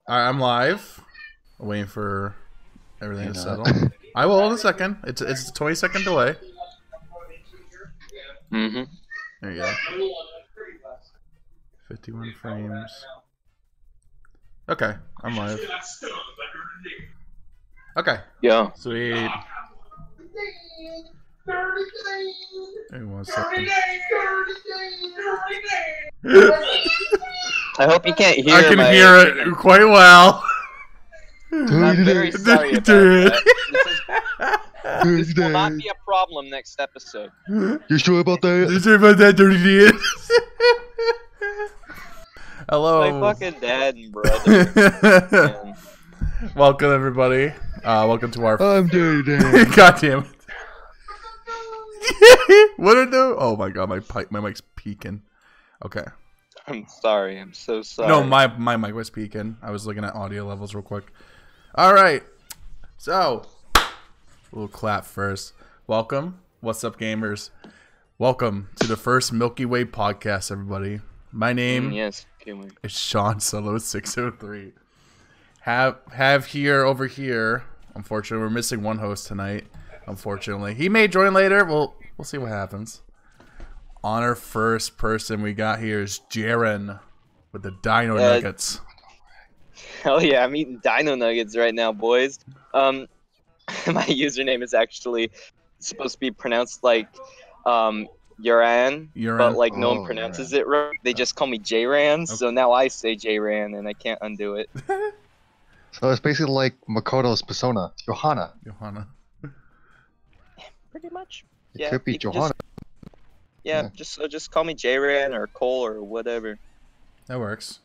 Alright, I'm live. Waiting for everything to settle. I will in a second. It's a 20-second delay. Mm-hmm. There you go. 51 frames. Okay, I'm live. Okay. Yeah. Sweet. Give me 1 second. I hope you can't hear. I can hear it quite well. I'm very sorry about that. This will not be a problem next episode. You sure about that? You sure about that, Dirty Dan? Hello. My fucking dad and brother. Welcome, everybody. Welcome to our... I'm Dirty Dan. God damn it. What did I do? Oh my god, my mic's peaking. Okay. I'm sorry. I'm so sorry. No, my mic was peaking. I was looking at audio levels real quick. All right. So, a little clap first. Welcome. What's up, gamers? Welcome to the first Milky Way Podcast, everybody. My name is Sean Solo 603. Have here over here. Unfortunately, we're missing one host tonight. Unfortunately, he may join later. We'll see what happens. On our first person we got here is Jaren with the Dino Nuggets. Hell yeah, I'm eating Dino Nuggets right now, boys. My username is actually supposed to be pronounced like Uran, but like no one pronounces it right. They just call me J-Ran, so now I say J-Ran and I can't undo it. So it's basically like Makoto's persona, Johanna. Pretty much. It could be Johanna. Just call me J-Ran or Cole or whatever. That works.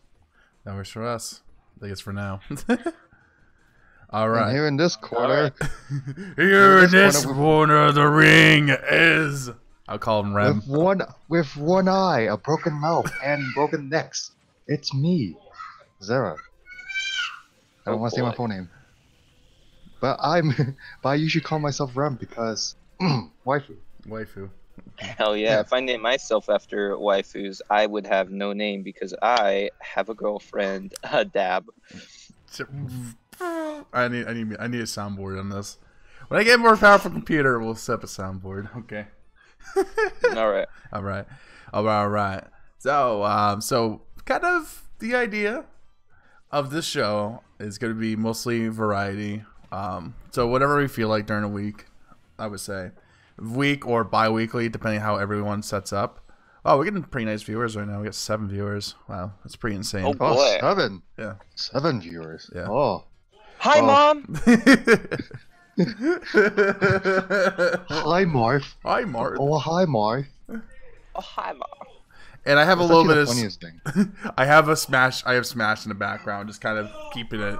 That works for us. I think it's for now. All right. And here in this corner, here in this corner of the ring is... I'll call him Rem. With one eye, a broken mouth, and broken necks. It's me, Zara. I don't want to say my full name. But I usually call myself Rem because waifu. Hell yeah, if I named myself after waifus, I would have no name because I have a girlfriend, Dab. I need a soundboard on this. When I get a more powerful computer, we'll set up a soundboard. Okay. All right. So kind of the idea of this show is going to be mostly variety. So whatever we feel like during a week, I would say. Week or bi-weekly, depending how everyone sets up. Oh, we're getting pretty nice viewers right now. We got 7 viewers. Wow, that's pretty insane. Oh boy. 7? Yeah. 7 viewers. Yeah. Oh. Hi, Mom! Hi, Marv. Hi, Marv. Oh, hi, Marv. Oh, hi, Mom. And I have That's a little bit of... funniest thing. I have Smash in the background, just kind of keeping it,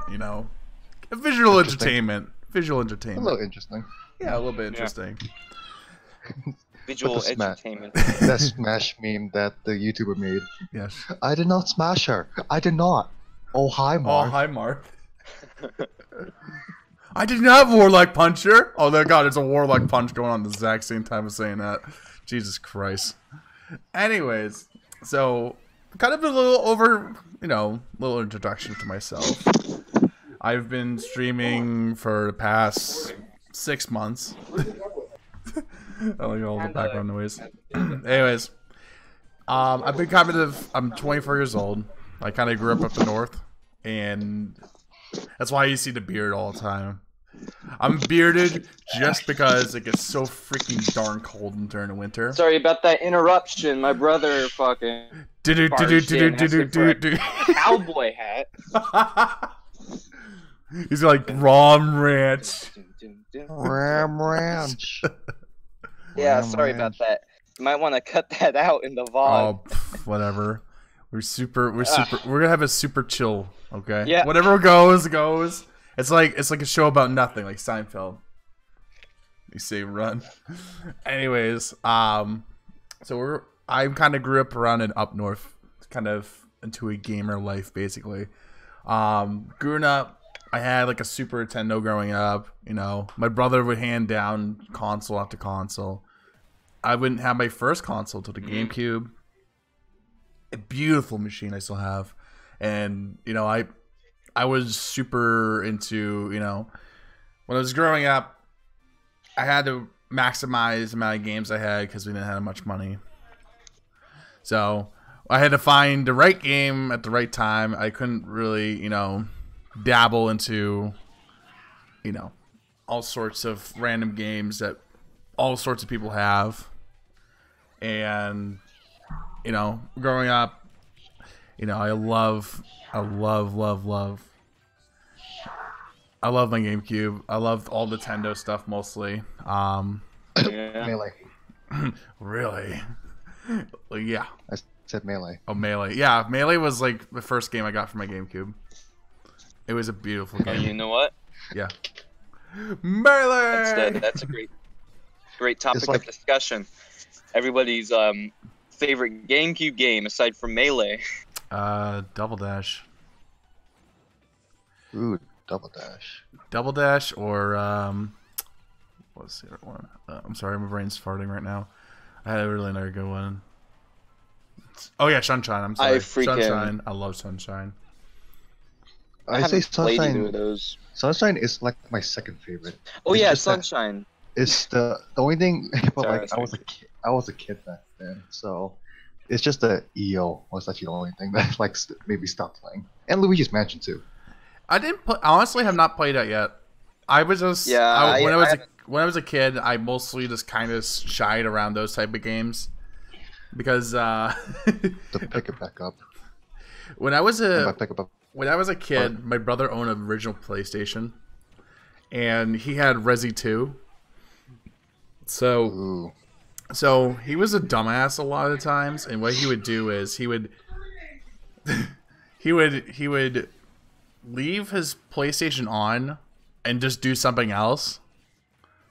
visual entertainment. Visual entertainment. A little interesting. Yeah, a little bit interesting. Visual entertainment. That Smash meme that the YouTuber made. Yes. I did not smash her. I did not. Oh, hi, Marv. Oh, hi, Marv. I did not Warlock Punch her. Oh, my God, there's a Warlock Punch going on at the exact same time as saying that. Jesus Christ. Anyways, so kind of a little little introduction to myself. I've been streaming for the past 6 months. I like all the background noise. Anyways, I'm 24 years old. I kind of grew up the north, and that's why you see the beard all the time. I'm bearded just because it gets so freaking darn cold during the winter. Sorry about that interruption. My brother fucking cowboy hat. He's like Ram Ranch. Ram Ranch. Yeah, sorry about that. You might want to cut that out in the VOD. Oh, whatever. We're gonna have a super chill, okay? Yeah. Whatever goes. It's like a show about nothing, like Seinfeld. You say run. Anyways, I kind of grew up around in up north, kind of into a gamer life, basically. Growing up, I had like a Super Nintendo growing up. My brother would hand down console after console. I wouldn't have my first console till the GameCube. A beautiful machine I still have, and I I was super into, you know, when I was growing up, I had to maximize the amount of games I had because we didn't have much money. So I had to find the right game at the right time. I couldn't really, you know, dabble into, you know, all sorts of random games that all sorts of people have. And, you know, growing up, you know, I love my GameCube. I loved all Nintendo stuff mostly. Melee. Really? Yeah. I said Melee. Oh, Melee. Yeah, Melee was like the first game I got for my GameCube. It was a beautiful game. You know what? Yeah. Melee! That's a great topic of discussion. Everybody's favorite GameCube game aside from Melee. Double Dash. Ooh, Double Dash. Double Dash or what's the other one? I'm sorry, my brain's farting right now. I had a really another good one. Oh yeah, Sunshine. I'm sorry. Sunshine. I love Sunshine. I say Sunshine. Either of those. Sunshine is like my second favorite. Oh It's yeah, just that Sunshine. It's the only thing, but Sorry, like sorry. I was a kid back then, so it's just the EO was actually the only thing that like maybe stopped playing. And Luigi's Mansion too. I didn't honestly have not played that yet. I was just when I was a kid, I mostly just kind of shied around those type of games because To pick it back up. when I was If I pick up when I was a kid, my brother owned an original PlayStation, and he had Resi 2. Ooh. So he was a dumbass a lot of the times, and what he would do is he would leave his PlayStation on and just do something else.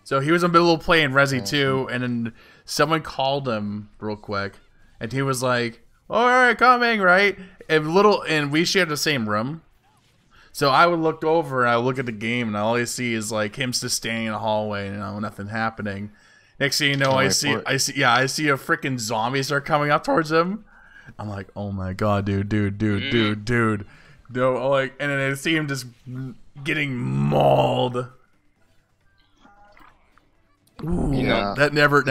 So he was in the middle of playing Resi 2, and then someone called him real quick, and he was like, "All right, coming, right?" And we shared the same room. So I would look over and I would look at the game, and all I see is like him just standing in the hallway, you know, nothing happening. Next thing you know, I see a freaking zombie start coming up towards him. I'm like, oh my god, dude. No, like, and then I see him just getting mauled. Ooh, Yeah. that never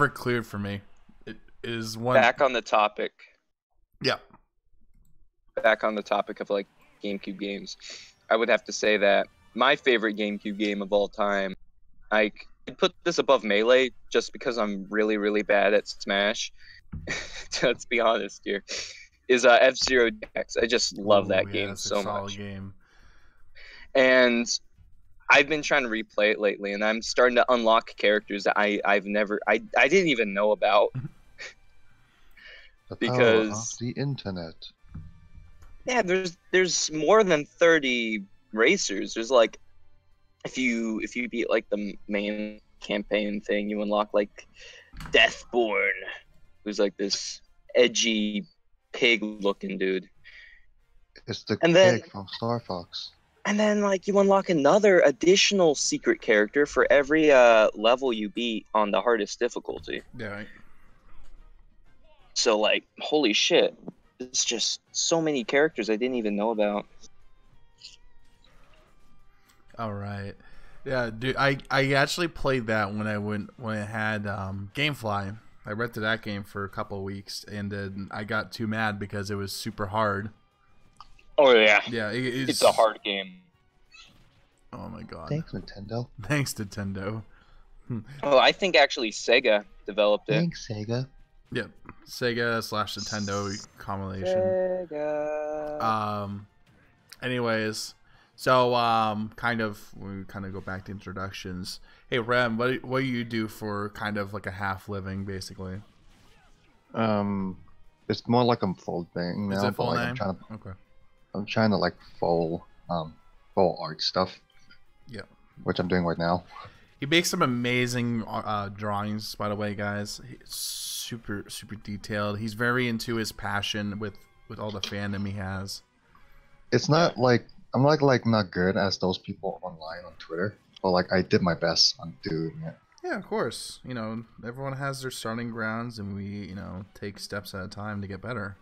cleared for me. It is one Back on the topic. Yeah. Back on the topic of like GameCube games, I would have to say that my favorite GameCube game of all time, I could put this above Melee just because I'm really, really bad at Smash. Let's be honest here. Is F-Zero DX. I just love that game so much. Game. And I've been trying to replay it lately, and I'm starting to unlock characters that I didn't even know about. The Because- power of the internet. Yeah, there's more than 30 racers. There's like, if you beat like the main campaign thing, you unlock like Deathborn, who's like this edgy pig-looking dude. It's the And then- pig from Star Fox. And then like you unlock another additional secret character for every level you beat on the hardest difficulty. Yeah. Right. So like, holy shit. It's just so many characters I didn't even know about. All right. Yeah, dude. I actually played that when I had GameFly. I rented that game for a couple of weeks, and then I got too mad because it was super hard. Oh yeah. Yeah, It's a hard game. Oh my god. Thanks, Nintendo. Thanks, Nintendo. Oh, I think actually Sega developed it. Thanks, Sega. Yep. Sega/Nintendo combination. Sega. Anyways, so we kind of go back to introductions. Hey Rem, what do you do for kind of like a half living, basically? It's more like a full thing now. Is it full but, like, name? I'm Okay. trying to like full art stuff. Yeah. Which I'm doing right now. He makes some amazing drawings, by the way, guys. He's super detailed. He's very into his passion with all the fandom he has. It's not like I'm like not good as those people online on Twitter, but like I did my best on doing it. Yeah, of course. You know, everyone has their starting grounds, and we, take steps at a time to get better.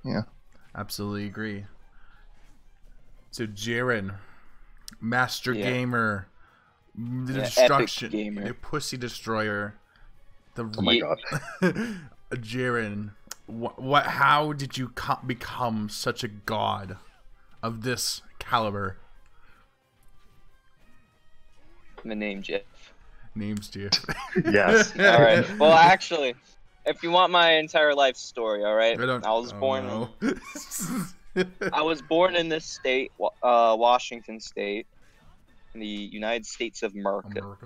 Yeah. Absolutely agree. So Jiren, Master Gamer, the Destruction, the Pussy Destroyer, the oh my god, Jiren, what? How did you become such a god of this caliber? The name Jeff. Name's Jeff. Yes. All right. Well, actually, if you want my entire life story, all right. I was born. No. I was born in this state, Washington State, in the United States of America.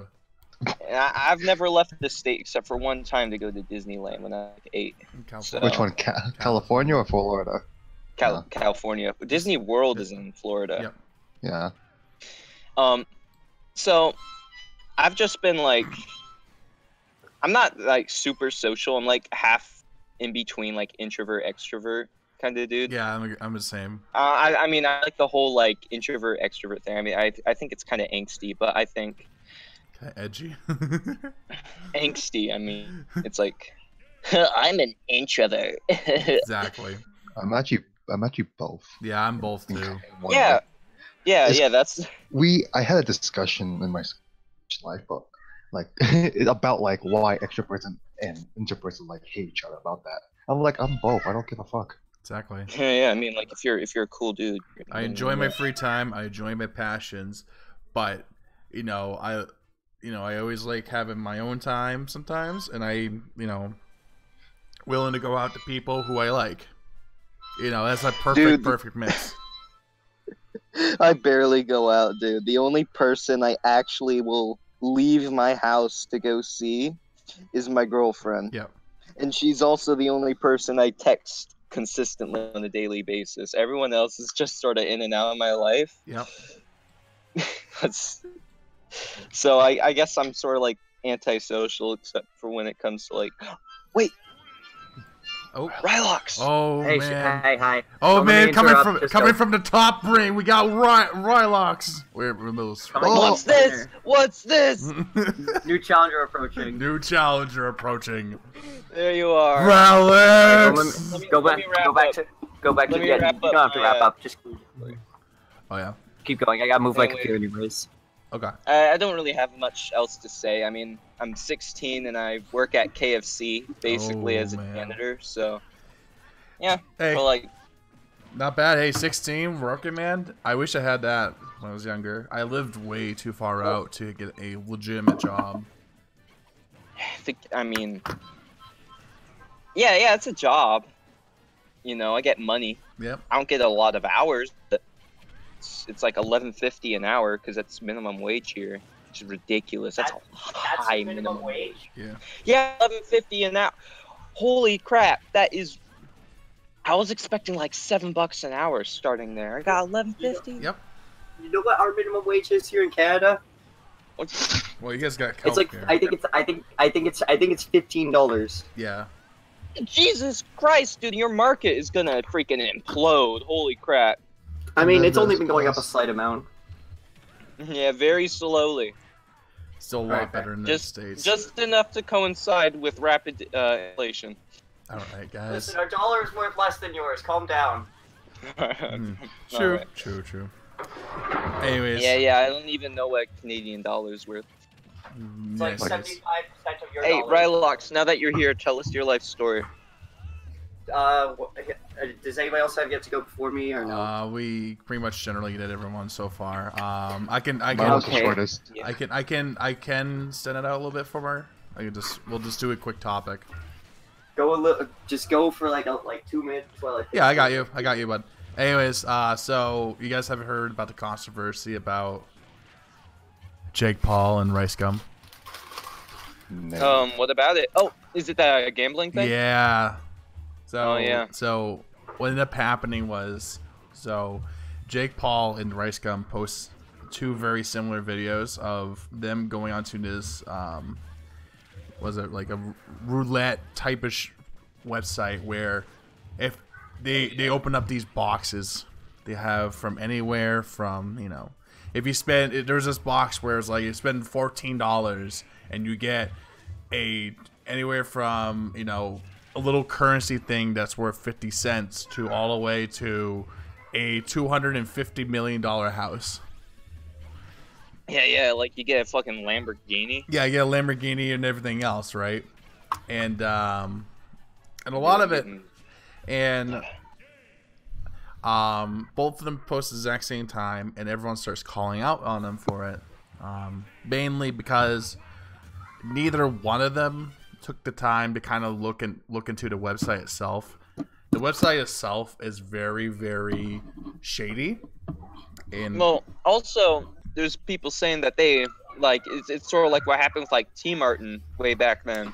And I've never left this state except for one time to go to Disneyland when I was like 8. So, which one? California or Florida? California. Disney World is in Florida. Yep. Yeah. So I've just been like, I'm not like super social. I'm like half in between, like introvert, extrovert kind of dude. Yeah, I'm the same. I mean, I like the whole like introvert, extrovert thing. I mean, I think it's kind of angsty, but I think kind of edgy. Angsty. I mean, it's like I'm an introvert. Exactly. I'm actually both. Yeah, I'm both too. Yeah. That's. I had a discussion in my life, but like about like why extroverts and introverts like hate each other about that. I'm like, I'm both. I don't give a fuck. Exactly. Yeah. I mean, like if you're a cool dude. I enjoy my free time. I enjoy my passions, but I always like having my own time sometimes, and I willing to go out to people who I like. That's a perfect mix. I barely go out, dude. The only person I actually will leave my house to go see is my girlfriend. Yep. And she's also the only person I text consistently on a daily basis. Everyone else is just sort of in and out of my life. Yep. So I guess I'm sort of like antisocial, except for when it comes to like, wait. Oh, Rylox. Oh hey, man. Hey, hi. Oh man, coming from the top ring, we got Rylox. We're those. What's this? What's this? New challenger approaching. There you are. Rylox. Go back to the. You don't have to wrap up. Just. Oh yeah. Keep going. I gotta move my computer anyways. Okay. I don't really have much else to say. I mean, I'm 16 and I work at KFC basically as a janitor. So, yeah. Hey, but like, not bad. Hey, 16, working man. I wish I had that when I was younger. I lived way too far out to get a legitimate job. I mean, yeah, it's a job. I get money. Yep. I don't get a lot of hours, but it's like $11.50 an hour because that's minimum wage here, which is ridiculous. That's a high minimum wage. Yeah, $11.50 an hour. Holy crap! That is. I was expecting like $7 an hour starting there. I got $11.50. Yep. You know what our minimum wage is here in Canada? Well, you guys got. It's like here. I think it's $15. Yeah. Jesus Christ, dude! Your market is gonna freaking implode. Holy crap! I mean, it's only been going up a slight amount. Yeah, very slowly. Still a lot better in the States. Just enough to coincide with rapid inflation. All right, guys. Listen, our dollar is worth less than yours. Calm down. True. Anyways. Yeah. I don't even know what Canadian dollar is worth. It's like 75% of your dollar. Hey, Rylox, now that you're here, tell us your life story. Does anybody else have yet to go before me or no? We pretty much generally did everyone so far. I can shortest. I can send it out a little bit for her. We'll just do a quick topic. Just go for like 2 minutes. Yeah, I got you, bud. Anyways, so you guys have heard about the controversy about Jake Paul and Rice Gum? No. What about it? Oh, is it that gambling thing? Yeah. So, So what ended up happening was, Jake Paul and Rice Gum post 2 very similar videos of them going onto this, was it like a roulette type-ish website where if they open up these boxes, they have from anywhere from, if you spend, there's this box where it's like you spend $14 and you get anywhere from, a little currency thing that's worth 50 cents to all the way to a $250 million house. Yeah, like you get a fucking Lamborghini. Yeah, you get a Lamborghini and everything else, right? And a lot of it, and both of them post at the exact same time, and everyone starts calling out on them for it, mainly because neither one of them took the time to kind of look into the website itself. The website itself is very, very shady. And well, also there's people saying that they like it's sort of like what happened with like T Martin way back then,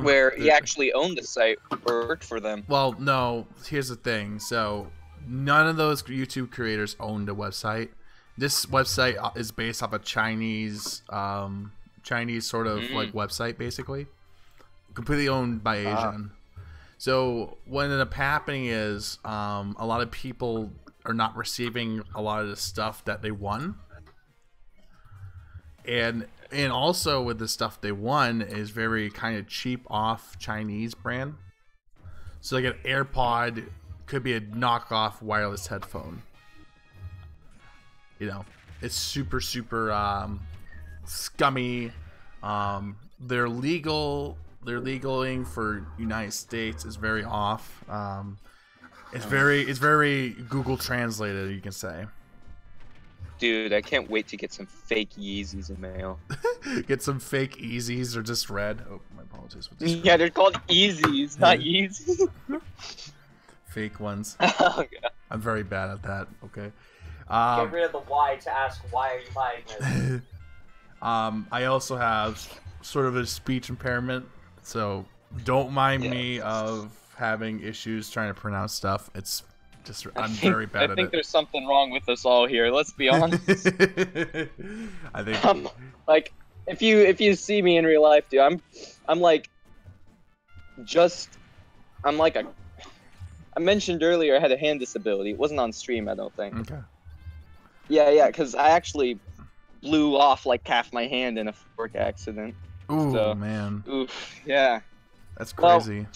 where he actually owned the site or worked for them. Well, no. Here's the thing. So none of those YouTube creators owned a website. This website is based off a Chinese sort of like website, basically, completely owned by Asian. So what ended up happening is a lot of people are not receiving a lot of the stuff that they won. And also with the stuff they won is very kind of cheap off Chinese brand. So like an AirPod could be a knockoff wireless headphone. You know, it's super, super scummy. They're legaling for United States is very off. It's very Google translated, you can say. Dude, I can't wait to get some fake Yeezys in mail. Get some fake Yeezys or just red. Oh, my apologies. Yeah, they're called Yeezys, not Yeezys. Fake ones. Oh, God. I'm very bad at that. Okay. Get rid of the why to ask why are you buying this. I also have sort of a speech impairment, so don't mind me of having issues trying to pronounce stuff. It's just I'm very bad at it. I think there's something wrong with us all here. Let's be honest. I think like if you see me in real life, dude, I'm like I mentioned earlier I had a hand disability. It wasn't on stream, I don't think. Okay. Yeah, because I actually blew off like half my hand in a fork accident. Ooh, so, man. Oof, yeah. That's crazy. Well,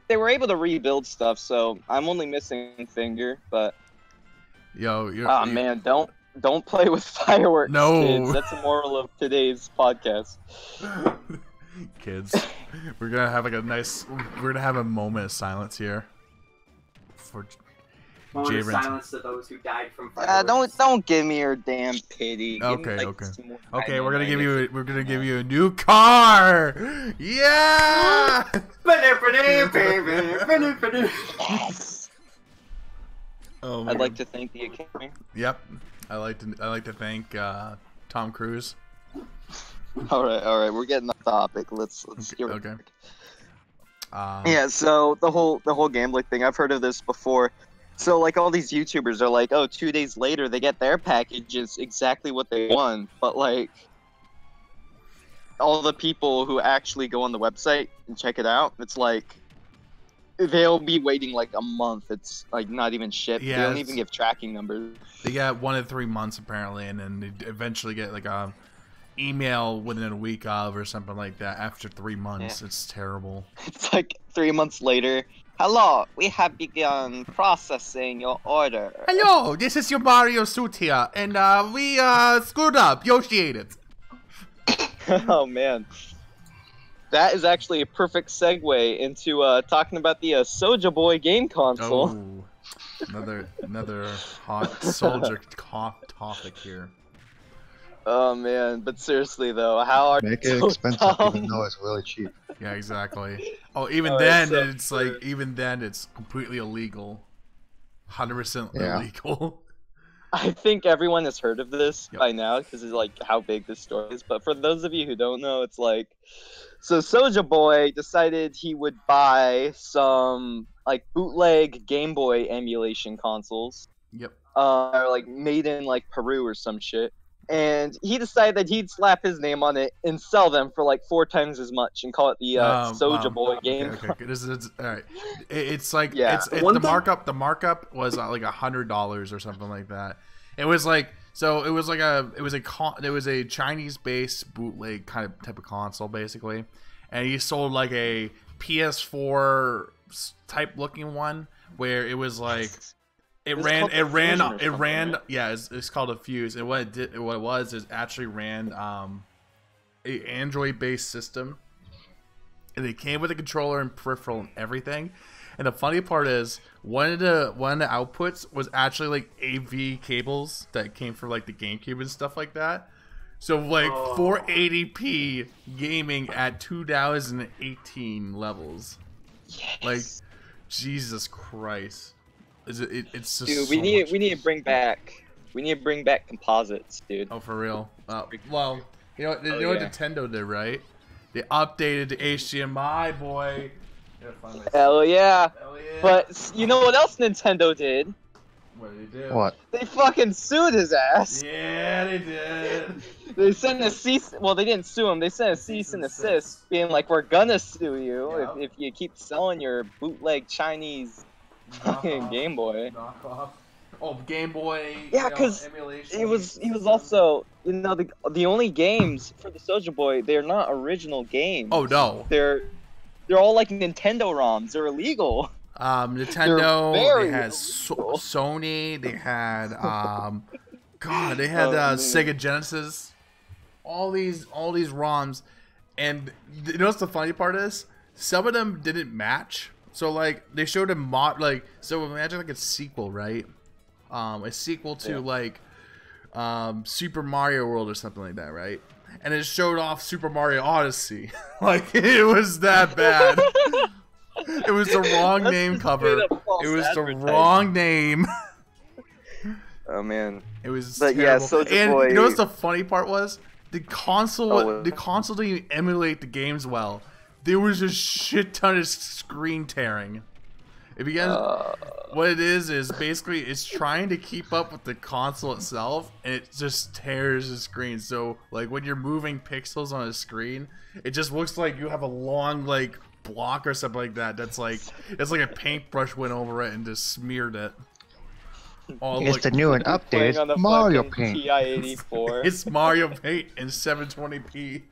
they were able to rebuild stuff, so I'm only missing a finger, but... man, don't play with fireworks, kids. That's the moral of today's podcast. Kids. We're gonna have a moment of silence here. For Moment of silence to those who died from fireworks. Don't give me your damn pity. Okay. We're gonna give you a new car. Yeah. Oh, I'd like to thank the Academy. Yep. I like to thank Tom Cruise. All right. We're getting off topic. Let's get okay. Yeah. So the whole gambling thing. I've heard of this before. So, like, all these YouTubers are like, oh, 2 days later, they get their packages exactly what they won. But, like, all the people who actually go on the website and check it out, it's like, they'll be waiting, like, a month. It's, like, not even shipped. Yeah, they don't even give tracking numbers. They get 1 to 3 months, apparently, and then they eventually get, like, a email within a week of or something like that after 3 months. Yeah. It's terrible. It's like 3 months later. Hello, we have begun processing your order. Hello, this is your Mario suit here, and we screwed up. Yoshi ate it. Oh man, that is actually a perfect segue into talking about the Soulja Boy game console. Oh, another hot soldier topic here. Oh man, but seriously though, how are make it expensive even though it's really cheap? Yeah, exactly. Oh, even then it's completely illegal. 100% illegal. I think everyone has heard of this by now because it's like how big this story is. But for those of you who don't know, it's like so Soulja Boy decided he would buy some like bootleg Game Boy emulation consoles. Yep. Like made in like Peru or some shit. And he decided that he'd slap his name on it and sell them for like 4 times as much and call it the Soulja Boy game. Okay. This is all right. It's like it's the markup. The markup was like $100 or something like that. It was like so. It was like it was a Chinese-based bootleg type of console basically, and he sold like a PS4 type looking one where it was like it It's ran called the Fusion or something, right? yeah, it's called a Fuse. And what it did, what it was is actually ran a Android based system, and it came with a controller and peripheral and everything. And the funny part is one of the outputs was actually like AV cables that came from like the GameCube and stuff like that. So like 480p gaming at 2018 levels. Yes. Like Jesus Christ. It's just Dude, so we need much. to bring back composites, dude. Oh, for real? Well, you know what yeah. Nintendo did, right? They updated the HDMI, boy. Hell yeah. Hell yeah. But you know what else Nintendo did? What did they do? What? They fucking sued his ass. Yeah, they did. They sent a cease. Well, they didn't sue him. They sent a cease and desist, being like, "We're gonna sue you if you keep selling your bootleg Chinese fucking Game Boy." Knockoff. Oh, Game Boy. Yeah, because emulation. he was also, you know, the only games for the Soulja Boy, they're not original games. Oh no. They're all like Nintendo ROMs. They're illegal. Nintendo. very They had illegal. Sony. They had God. They had Sega Genesis. All these ROMs, and you know what's the funny part is? Some of them didn't match. So like they showed a mod, like, so imagine like a sequel, right? A sequel to like Super Mario World or something like that, right? And it showed off Super Mario Odyssey. Like it was that bad. It was the wrong name cover. It was the wrong name. Oh man. It was But terrible. yeah, Soulja and Boy. you know what's the funny part was? The console Oh, the console didn't even emulate the games well. There was a shit ton of screen tearing. If you guys, what it is basically it's trying to keep up with the console itself, and it just tears the screen. So like when you're moving pixels on a screen, it just looks like you have a long like block or something like that. That's like it's like a paintbrush went over it and just smeared it. Oh, It's the new and Playing on the updated Mario fucking Paint. TI-84. It's Mario Paint in 720p.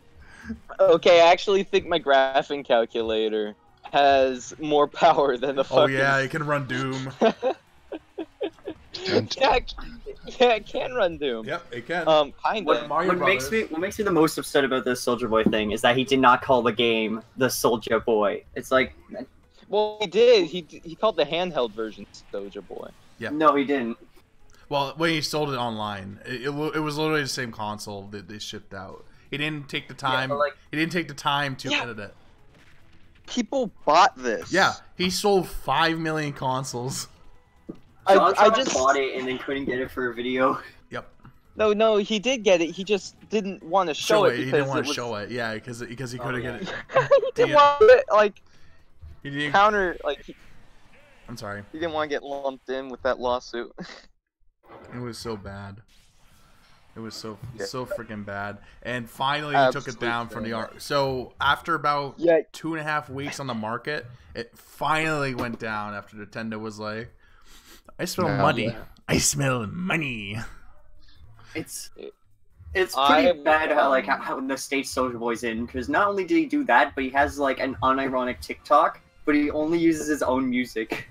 Okay, I actually think my graphing calculator has more power than the fucking... Oh yeah, it can run Doom. yeah, it can run Doom. Yep, it can. Kinda. What makes me the most upset about this Soulja Boy thing is that he did not call the game the Soulja Boy. It's like, Well, he did. He called the handheld version Soulja Boy. Yeah. no, he didn't. Well, when he sold it online, it was literally the same console that they shipped out. He didn't take the time. but, like- he didn't take the time to Yeah. edit it. People bought this. Yeah, he sold 5 million consoles. I just bought it and then couldn't get it for a video. Yep. No, he did get it. He just didn't want to show it He because didn't want it to was... show it. Yeah, because he couldn't yeah. get it. he didn't want it, like, He didn't, counter, like, I'm sorry. he didn't want to get lumped in with that lawsuit. It was so bad. It was so Yeah. freaking bad. And finally, he took it Absolutely down from the bad. art. So after about Yeah. 2.5 weeks on the market, it finally went down after Nintendo was like, I smell Yeah. money. Yeah. I smell money. It's I- pretty bad how in the state Soulja Boy's in, because not only did he do that, but he has like an unironic TikTok, but he only uses his own music.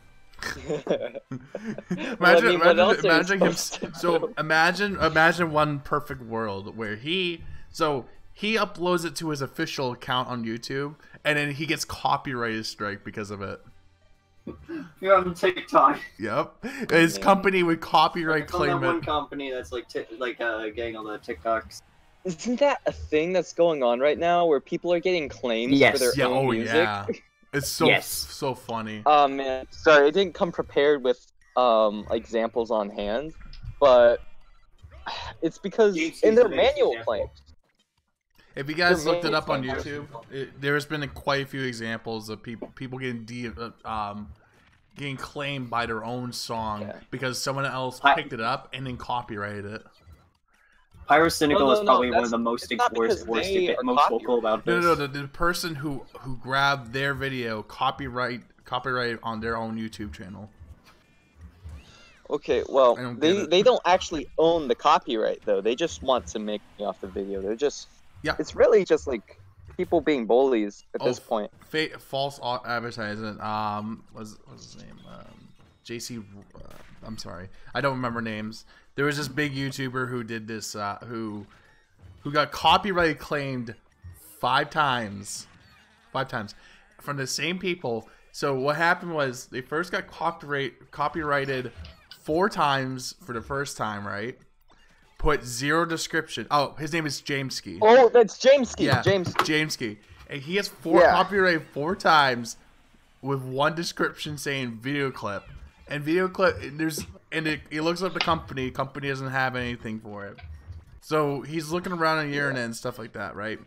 Imagine what else are you him. supposed to So do? imagine one perfect world where he uploads it to his official account on YouTube, and then he gets copyright strike because of it. You're on TikTok. Yep, his company would copyright It's on that claim one it. company that's like getting all the TikToks. Isn't that a thing that's going on right now where people are getting claims Yes. for their Yeah, own oh music? yeah, it's so Yes. so funny. Oh man, sorry, I didn't come prepared with examples on hand, but it's because James in their used the biggest manual example. claims. If you guys They're looked it up on making YouTube, there's been quite a few examples of people getting getting claimed by their own song Yeah. because someone else I- picked it up and then copyrighted it. Pyrocynical No, is probably one that's- of the most it's not because they are most vocal about this. No, the person who grabbed their video copyright on their own YouTube channel. Okay, well, I don't get it. they don't actually own the copyright though. They just want to make money off the video. They're just Yeah. It's really just like people being bullies at this point. False advertisement. What's his name? JC. I'm sorry, I don't remember names. There was this big YouTuber who did this. Who got copyright claimed 5 times. 5 times from the same people. So what happened was they first got copyrighted 4 times for the first time, right? Put 0 description. Oh, his name is Jameski. Oh, that's Jameski. Yeah, Jameski. And he has copyrighted 4 times with 1 description saying video clip. And video clip, he looks up the company. Company doesn't have anything for it. So he's looking around on the internet and stuff like that, right?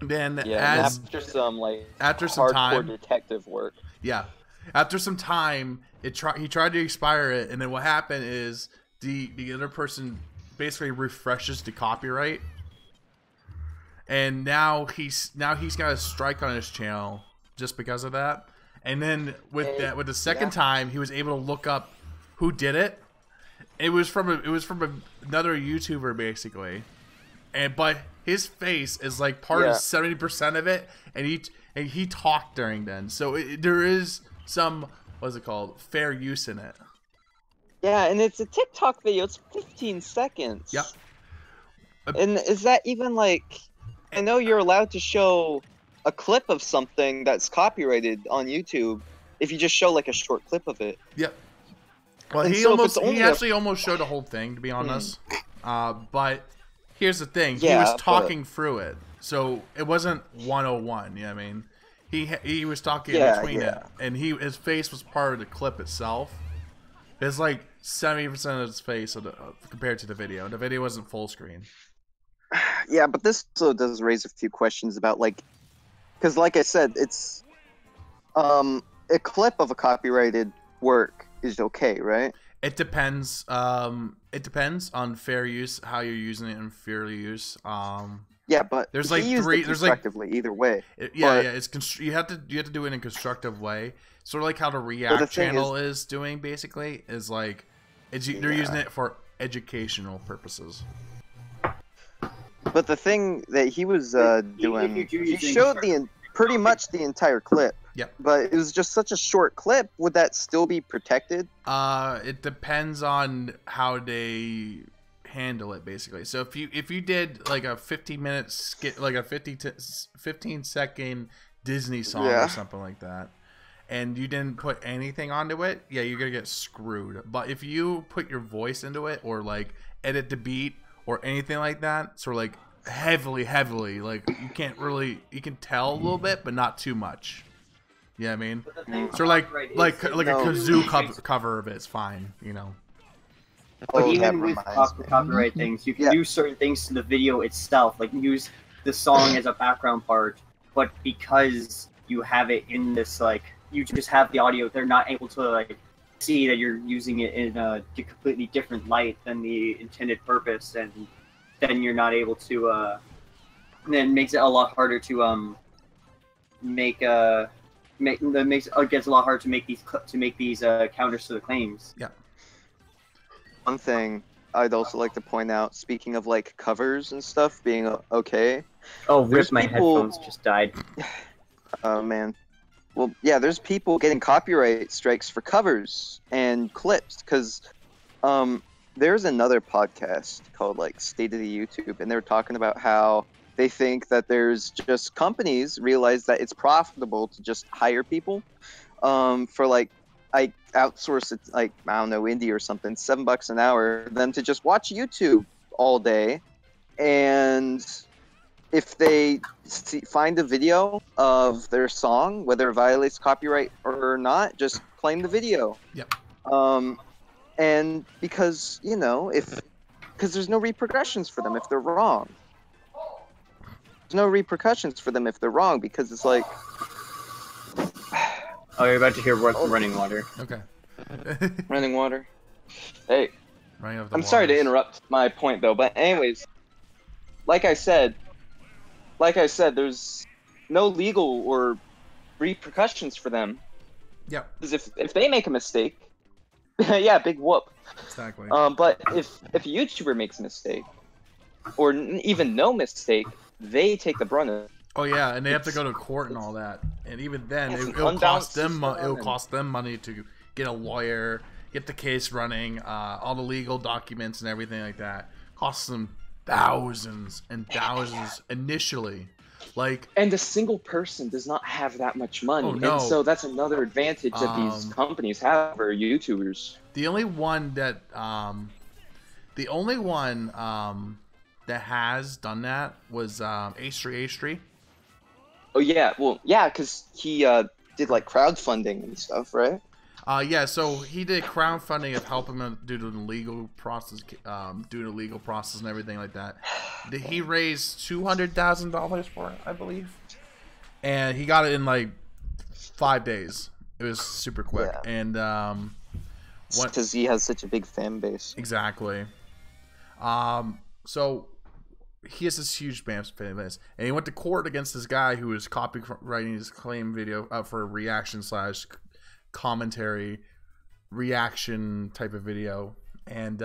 Then after some hardcore time, detective work. Yeah, after some time, he tried to expire it, and then what happened is the other person basically refreshes the copyright, and now he's got a strike on his channel just because of that. And then with the second time, he was able to look up who did it. It was from another YouTuber basically, but his face is like part of 70% of it, and he talked during then, so there is some fair use in it. Yeah, and it's a TikTok video. It's 15 seconds. Yep. And is that even like? I know you're allowed to show a clip of something that's copyrighted on YouTube if you just show like a short clip of it. Yep. Well, he actually almost showed the whole thing, to be honest. But here's the thing: he was talking through it, so it wasn't 101. You know what I mean? He was talking in between it, and his face was part of the clip itself. It's like 70% of his face compared to the video. The video wasn't full screen. Yeah, but this also does raise a few questions about because like I said, it's a clip of a copyrighted work is okay, right? It depends. It depends on fair use, how you're using it, and fair use. Yeah, but there's like 3. There's like either way. It's you have to do it in a constructive way. Sort of like how the React channel is doing. Basically, is like they're using it for educational purposes. But the thing that he was doing, he showed pretty much the entire clip. Yep. But it was just such a short clip. Would that still be protected? It depends on how they handle it, basically. So if you did like a 15-minute skit, like a 15-second Disney song or something like that, and you didn't put anything onto it, you're gonna get screwed. But if you put your voice into it, or like edit the beat or anything like that, sort of like heavily, like you can tell a little bit, but not too much. Yeah, I mean, so like a kazoo cover of it's fine, you know. But even with copyright things, you can do certain things to the video itself, like use the song as a background part. But because you have it in this, like, you just have the audio, they're not able to like see that you're using it in a completely different light than the intended purpose, and then you're not able to. Then it makes it a lot harder to it gets a lot harder to make these counters to the claims. Yeah. One thing I'd also like to point out, speaking of like covers and stuff being okay. Oh, my headphones just died. Oh man. Well, yeah, there's people getting copyright strikes for covers and clips because there's another podcast called like State of the YouTube, and they were talking about how they think that there's just companies realize that it's profitable to just hire people for like outsource it, like, I don't know, India or something, $7 an hour, them to just watch YouTube all day, and if they find a video of their song, whether it violates copyright or not, just claim the video. Yep. And because, you know, because there's no repercussions for them if they're wrong. There's no repercussions for them if they're wrong, because it's like... Oh, you're about to hear running water. Okay. Running water. Hey. I'm sorry to interrupt my point, though, but anyways, like I said, there's no legal or repercussions for them. Yep. Because if they make a mistake, yeah, big whoop. Exactly. But if a YouTuber makes a mistake, or even no mistake, they take the brunt of it. Oh yeah, and they have to go to court and all that. And even then, it'll cost them money to get a lawyer, get the case running, all the legal documents and everything like that. Costs them thousands and thousands initially. And a single person does not have that much money. Oh, no. And so that's another advantage that these companies have for YouTubers. The only one that that has done that was H3H3. Oh yeah, well yeah, because he did like crowdfunding and stuff, right? Yeah, so he did crowdfunding of helping him due to the legal process, and everything like that. He raised $200,000 for it, I believe, and he got it in like 5 days. It was super quick, and because he has such a big fan base. Exactly. So he has this huge fan base, and he went to court against this guy who was copywriting his claim video for a reaction / commentary reaction type of video, and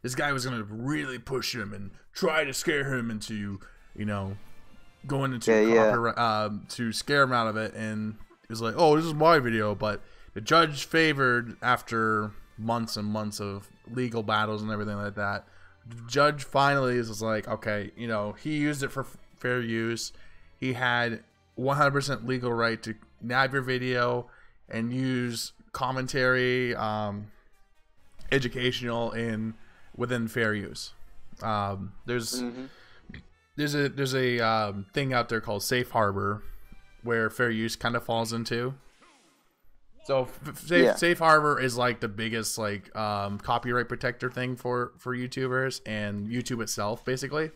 this guy was going to really push him and try to scare him into, going into copyright, to scare him out of it. And it was like, oh, this is my video, but the judge favored, after months and months of legal battles and everything like that, the judge finally was like, okay, he used it for fair use. He had 100% legal right to nab your video and use commentary, educational, within fair use. There's a thing out there called Safe Harbor, where fair use kind of falls into. So Safe Harbor is like the biggest copyright protector thing for YouTubers and YouTube itself, basically.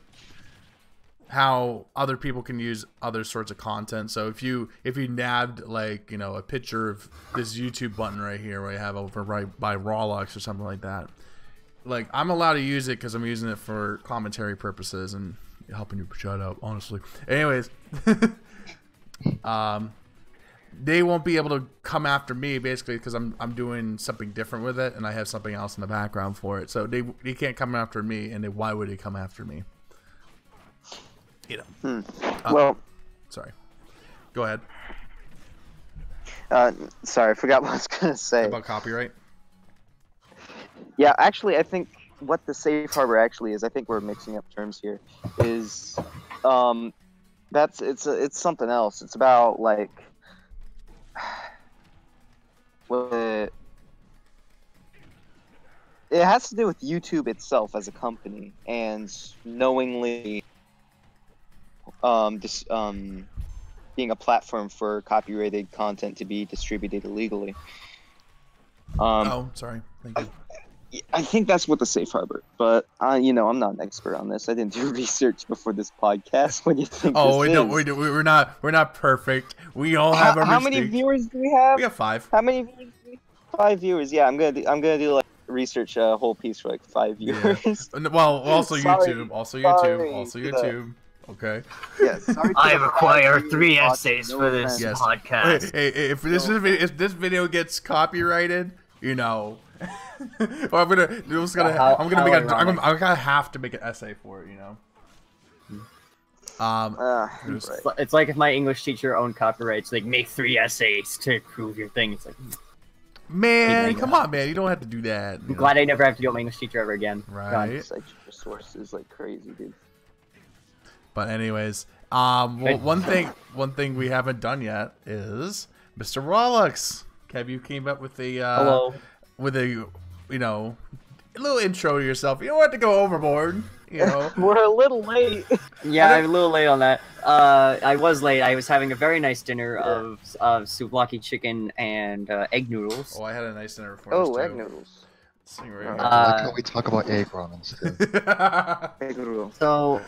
How other people can use other sorts of content. So if you nabbed a picture of this YouTube button right here, where I have over right by Rawlux or something like that, I'm allowed to use it because I'm using it for commentary purposes and helping you shut up, honestly. Anyways, they won't be able to come after me, basically, because I'm doing something different with it and I have something else in the background for it. So they can't come after me, and why would they come after me? Well, sorry. Go ahead. Sorry, I forgot what I was gonna say about copyright. Yeah, actually, I think what the safe harbor actually is, I think we're mixing up terms here. Is it's something else. It's about it has to do with YouTube itself as a company and knowingly being a platform for copyrighted content to be distributed illegally. Sorry. Thank you. I think that's what the safe harbor. But I'm not an expert on this. I didn't do research before this podcast. What do you think? We're not perfect. We all have our How many viewers do we have? We have 5. How many viewers? 5 viewers. Yeah, I'm gonna do research a whole piece for 5 viewers. Yeah. Well, also YouTube. Also YouTube. Okay. Yes. I require 3 essays for this podcast. Hey, if this video gets copyrighted, or I'm gonna have to make an essay for it, It's like if my English teacher owned copyrights, make 3 essays to prove your thing. It's like, man, come on, man, you don't have to do that. I'm glad I never have to deal with my English teacher ever again. Right. It's sources like crazy, dude. But anyways, one thing we haven't done yet is Mr. Rawlux. Have you came up with hello, with a little intro to yourself? You don't have to go overboard. We're a little late. Yeah, I'm a little late on that. I was late. I was having a very nice dinner of souvlaki chicken and egg noodles. Oh, I had a nice dinner for us too. Egg noodles. I like how we talk about egg ramens too. Egg noodles. So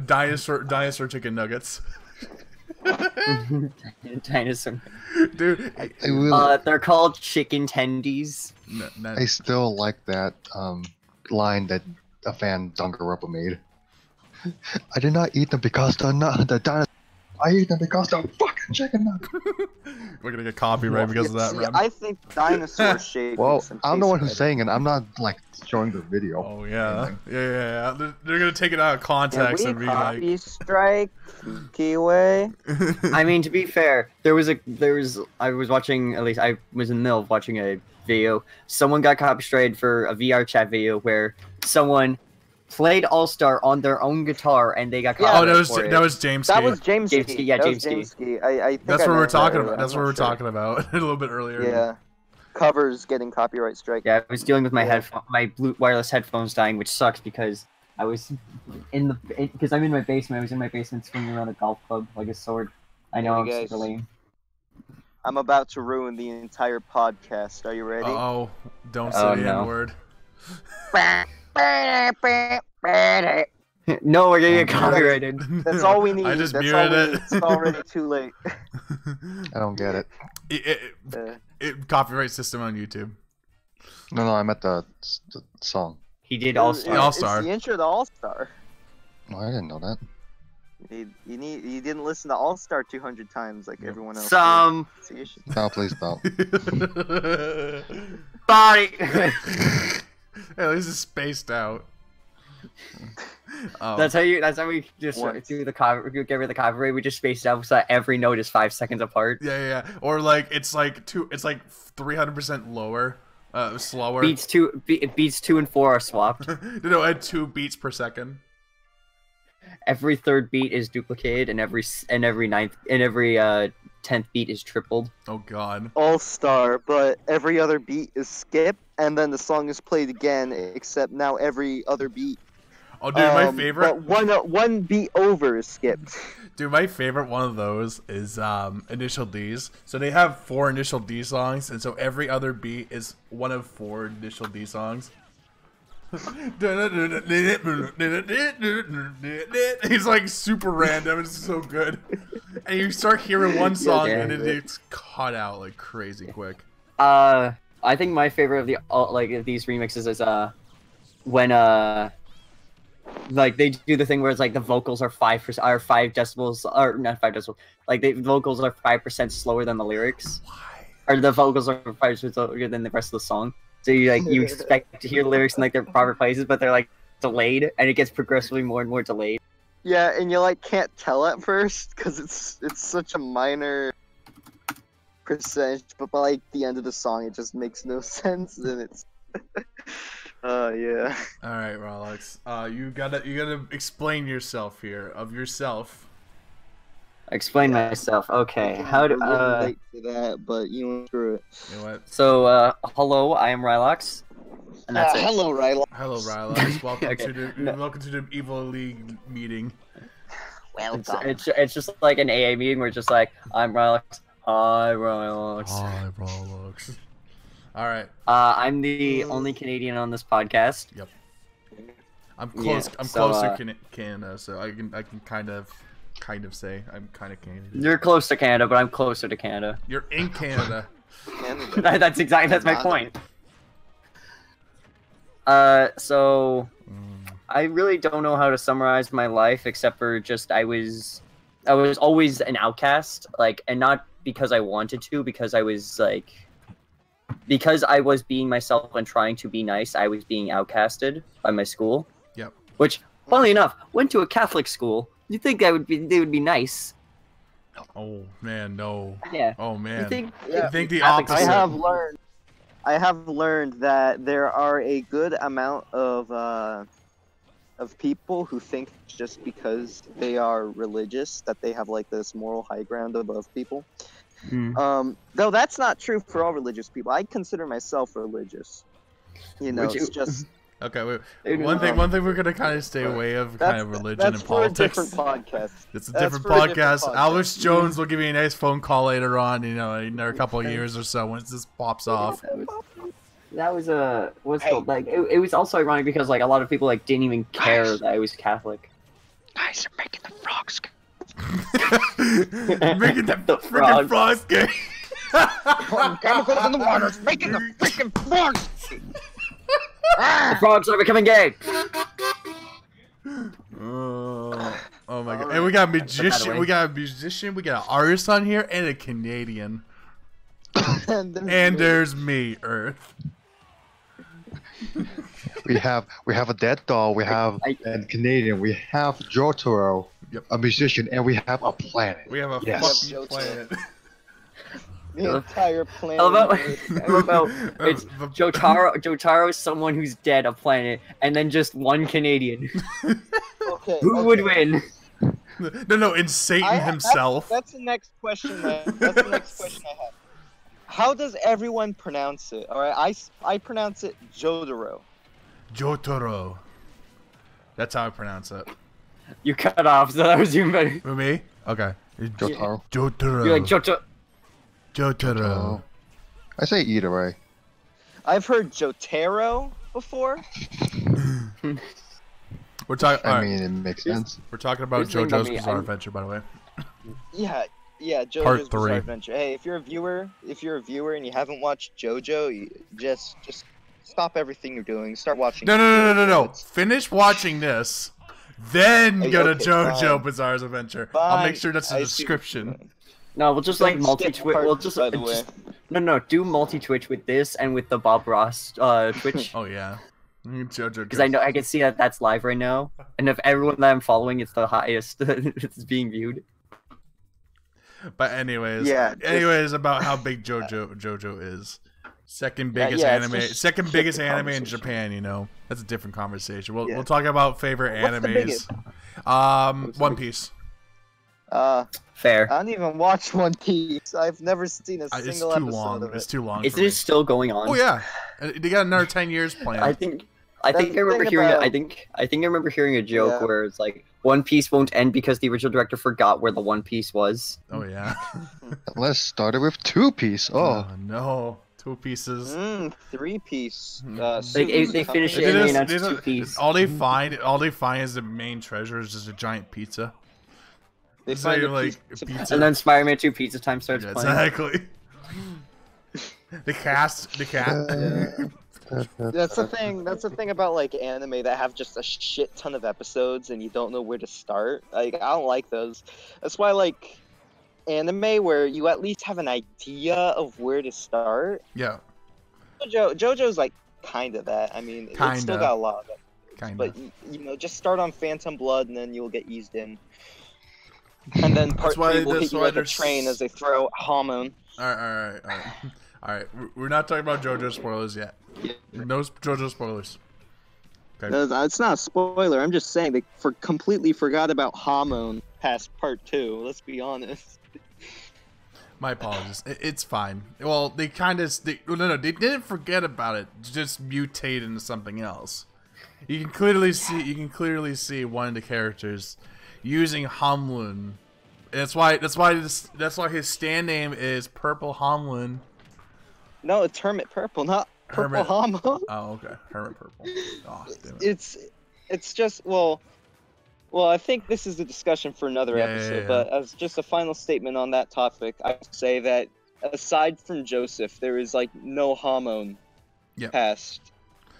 dinosaur chicken nuggets. Dinosaur. Dude, they're called chicken tendies. I still like that line that a fan Dungaruppa made. I did not eat them because they're not the dinosaurs. I eat them because they're fucking Chicken nugget. We're gonna get copyright because of that. See, I think Dinosaur Chicken. Well, I'm the one who's saying it. I'm not like showing the video. Oh yeah, yeah. They're gonna take it out of context and be like, copy strike, Milky Way. I mean, to be fair, I was watching, at least I was in the middle of watching a video. Someone got copy striked for a VR chat video where someone played All Star on their own guitar and they got copy. Oh, that was James. That was James. James. Yeah, James. I think that's what we're talking about. I'm That's what we're talking about a little bit earlier. Yeah. Covers getting copyright strike. Yeah, I was dealing with my my wireless headphones dying, which sucks because I was because I'm in my basement. I was in my basement swinging around a golf club like a sword. I know I'm super lame. I'm about to ruin the entire podcast. Are you ready? Oh, don't say the N-word. No, we're gonna get copyrighted. That's all we need. I just That's muted it. It's already too late. I don't get it. Copyright system on YouTube. No, I meant the song. He did All Star. All Star. It's the intro to All Star. No, I didn't know that. You didn't listen to All Star 200 times like everyone else. Some. No, please don't. Body. At least it's spaced out. That's how we just do the cover. Get rid of the copyright. We just space it out so that every note is 5 seconds apart. Yeah. Or like it's like 300% lower, slower. Beats 2 and 4 are swapped. No, at 2 beats per second. Every third beat is duplicated, and every 10th beat is tripled. Oh god. All Star, but every other beat is skipped, and then the song is played again, except now every other beat. Oh, dude, my favorite. But one beat over is skipped. Dude, my favorite one of those is Initial D's. So they have 4 Initial D songs, and so every other beat is one of 4 Initial D songs. He's like super random. It's so good. And you start hearing one song, and it's cut out like crazy quick. I think my favorite of these remixes is when like they do the thing where it's like the vocals are 5 decibels, or not 5 decibels. Like the vocals are 5% slower than the lyrics. Why? Or the vocals are 5% slower than the rest of the song. So you expect to hear the lyrics in like their proper places, but they're like delayed, and it gets progressively more and more delayed. Yeah, and you like can't tell at first because it's such a minor percentage, but by like the end of the song, it just makes no sense, and it's yeah. All right, Rolex. You gotta explain yourself here of yourself. Explain myself. Okay, how do late for that, but screw it. You know what? So hello, I am Rylox, and that's it. Hello, Rylox. Hello, Rylox. Welcome Okay. welcome to the Evil League meeting. Welcome. It's just like an AA meeting where it's just like, I'm Rylox. Hi, Rylox. Hi, Rolex. All right. I'm the only Canadian on this podcast. Yep. I'm close. Yeah, I'm so, closer to Canada, so I can kind of say I'm kind of Canadian. You're close to Canada, but I'm closer to Canada. You're in Canada. That's my point. So I really don't know how to summarize my life except for just I was always an outcast, like, and not because I wanted to, because I was being myself and trying to be nice. I was being outcasted by my school. Yep. Which, funnily enough, went to a Catholic school. You'd think they would be nice. Oh man, no. Yeah. Oh man. You think the opposite. I have learned that there are a good amount of people who think just because they are religious that they have like this moral high ground above people. Though that's not true for all religious people. I consider myself religious. It's just okay. One thing we're gonna kind of stay away of kind of religion and politics. That's for a different podcast. It's a different podcast. Alex Jones will give you a nice phone call later on. In a couple of years or so once this pops off. That was it was also ironic because like a lot of people like didn't even care that I was Catholic. Guys are making the frogs. Making the freaking frogs gay. Chemicals in the water. It's making the freaking frogs. The frogs are becoming gay. Oh Oh my god! And we got a magician. We got an artist on here, and a Canadian. and there's me, Earth. We have a dead doll. We have a Canadian. We have Jotaro, a musician, and we have a planet. We have a fucking planet. The entire planet. How about it's Jotaro is someone who's dead, a planet, and then just one Canadian. Okay. Who would win? No, and Satan himself. That's the next question. That's the next question I have. How does everyone pronounce it? All right, I pronounce it Jotaro. Jotaro. That's how I pronounce it. You cut off, so that was even better. For me? Okay. Jotaro. Jotaro. You're like Jotaro. Jotaro. I say either way. I've heard Jotaro before. We're talking. I mean, it makes sense. We're talking about JoJo's Bizarre Adventure, by the way. Yeah, JoJo's Part Bizarre 3. Adventure. Hey, if you're a viewer and you haven't watched JoJo, you just stop everything you're doing. Start watching. No. Finish watching this, then go to JoJo fine. Bizarre's Adventure. Fine. I'll make sure that's the description. No, we'll just like multi-twitch. We'll just do multi-twitch with this and with the Bob Ross Twitch. Oh yeah, JoJo. Because I can see that that's live right now, and if everyone that I'm following, it's the highest it's being viewed. But anyways, about how big JoJo is. Second biggest anime, second biggest anime in Japan. You know, that's a different conversation. We'll talk about favorite animes. One Piece. Fair. I don't even watch One Piece. I've never seen a single episode of it. It's too long. Is it still going on? Oh yeah, they got another 10 years planned. I think I remember hearing. I think I remember hearing a joke where it's like One Piece won't end because the original director forgot where the One Piece was. Oh yeah. Let's start it with Two Piece. Oh no. 2 pieces. 3 piece. They finish it and it's 2 piece. All they find is the main treasure is just a giant pizza. They find pizza. And then Spider-Man 2 Pizza Time starts playing. Exactly. the cat. That's the thing. That's the thing about like anime that have just a shit ton of episodes and you don't know where to start. Like I don't like those. That's why like anime where you at least have an idea of where to start. Yeah. JoJo's like kind of that. I mean, it's still got a lot of it. But you know, just start on Phantom Blood and then you'll get eased in. And then part 3 will hit you like a train as they throw hormone. All right. We're not talking about JoJo spoilers yet. No JoJo spoilers. Okay. It's not a spoiler. I'm just saying they completely forgot about hormone past part 2. Let's be honest. My apologies. It's fine. Well, they didn't forget about it. Just mutate into something else. You can clearly see one of the characters using Hamlin. That's why his stand name is Purple Hamlin. No, it's Hermit Purple, not Purple Hamlin. Oh, okay. Hermit Purple. Oh, damn it. It's just well, I think this is a discussion for another episode. Yeah. But as just a final statement on that topic, I would say that aside from Joseph, there is like no hormone past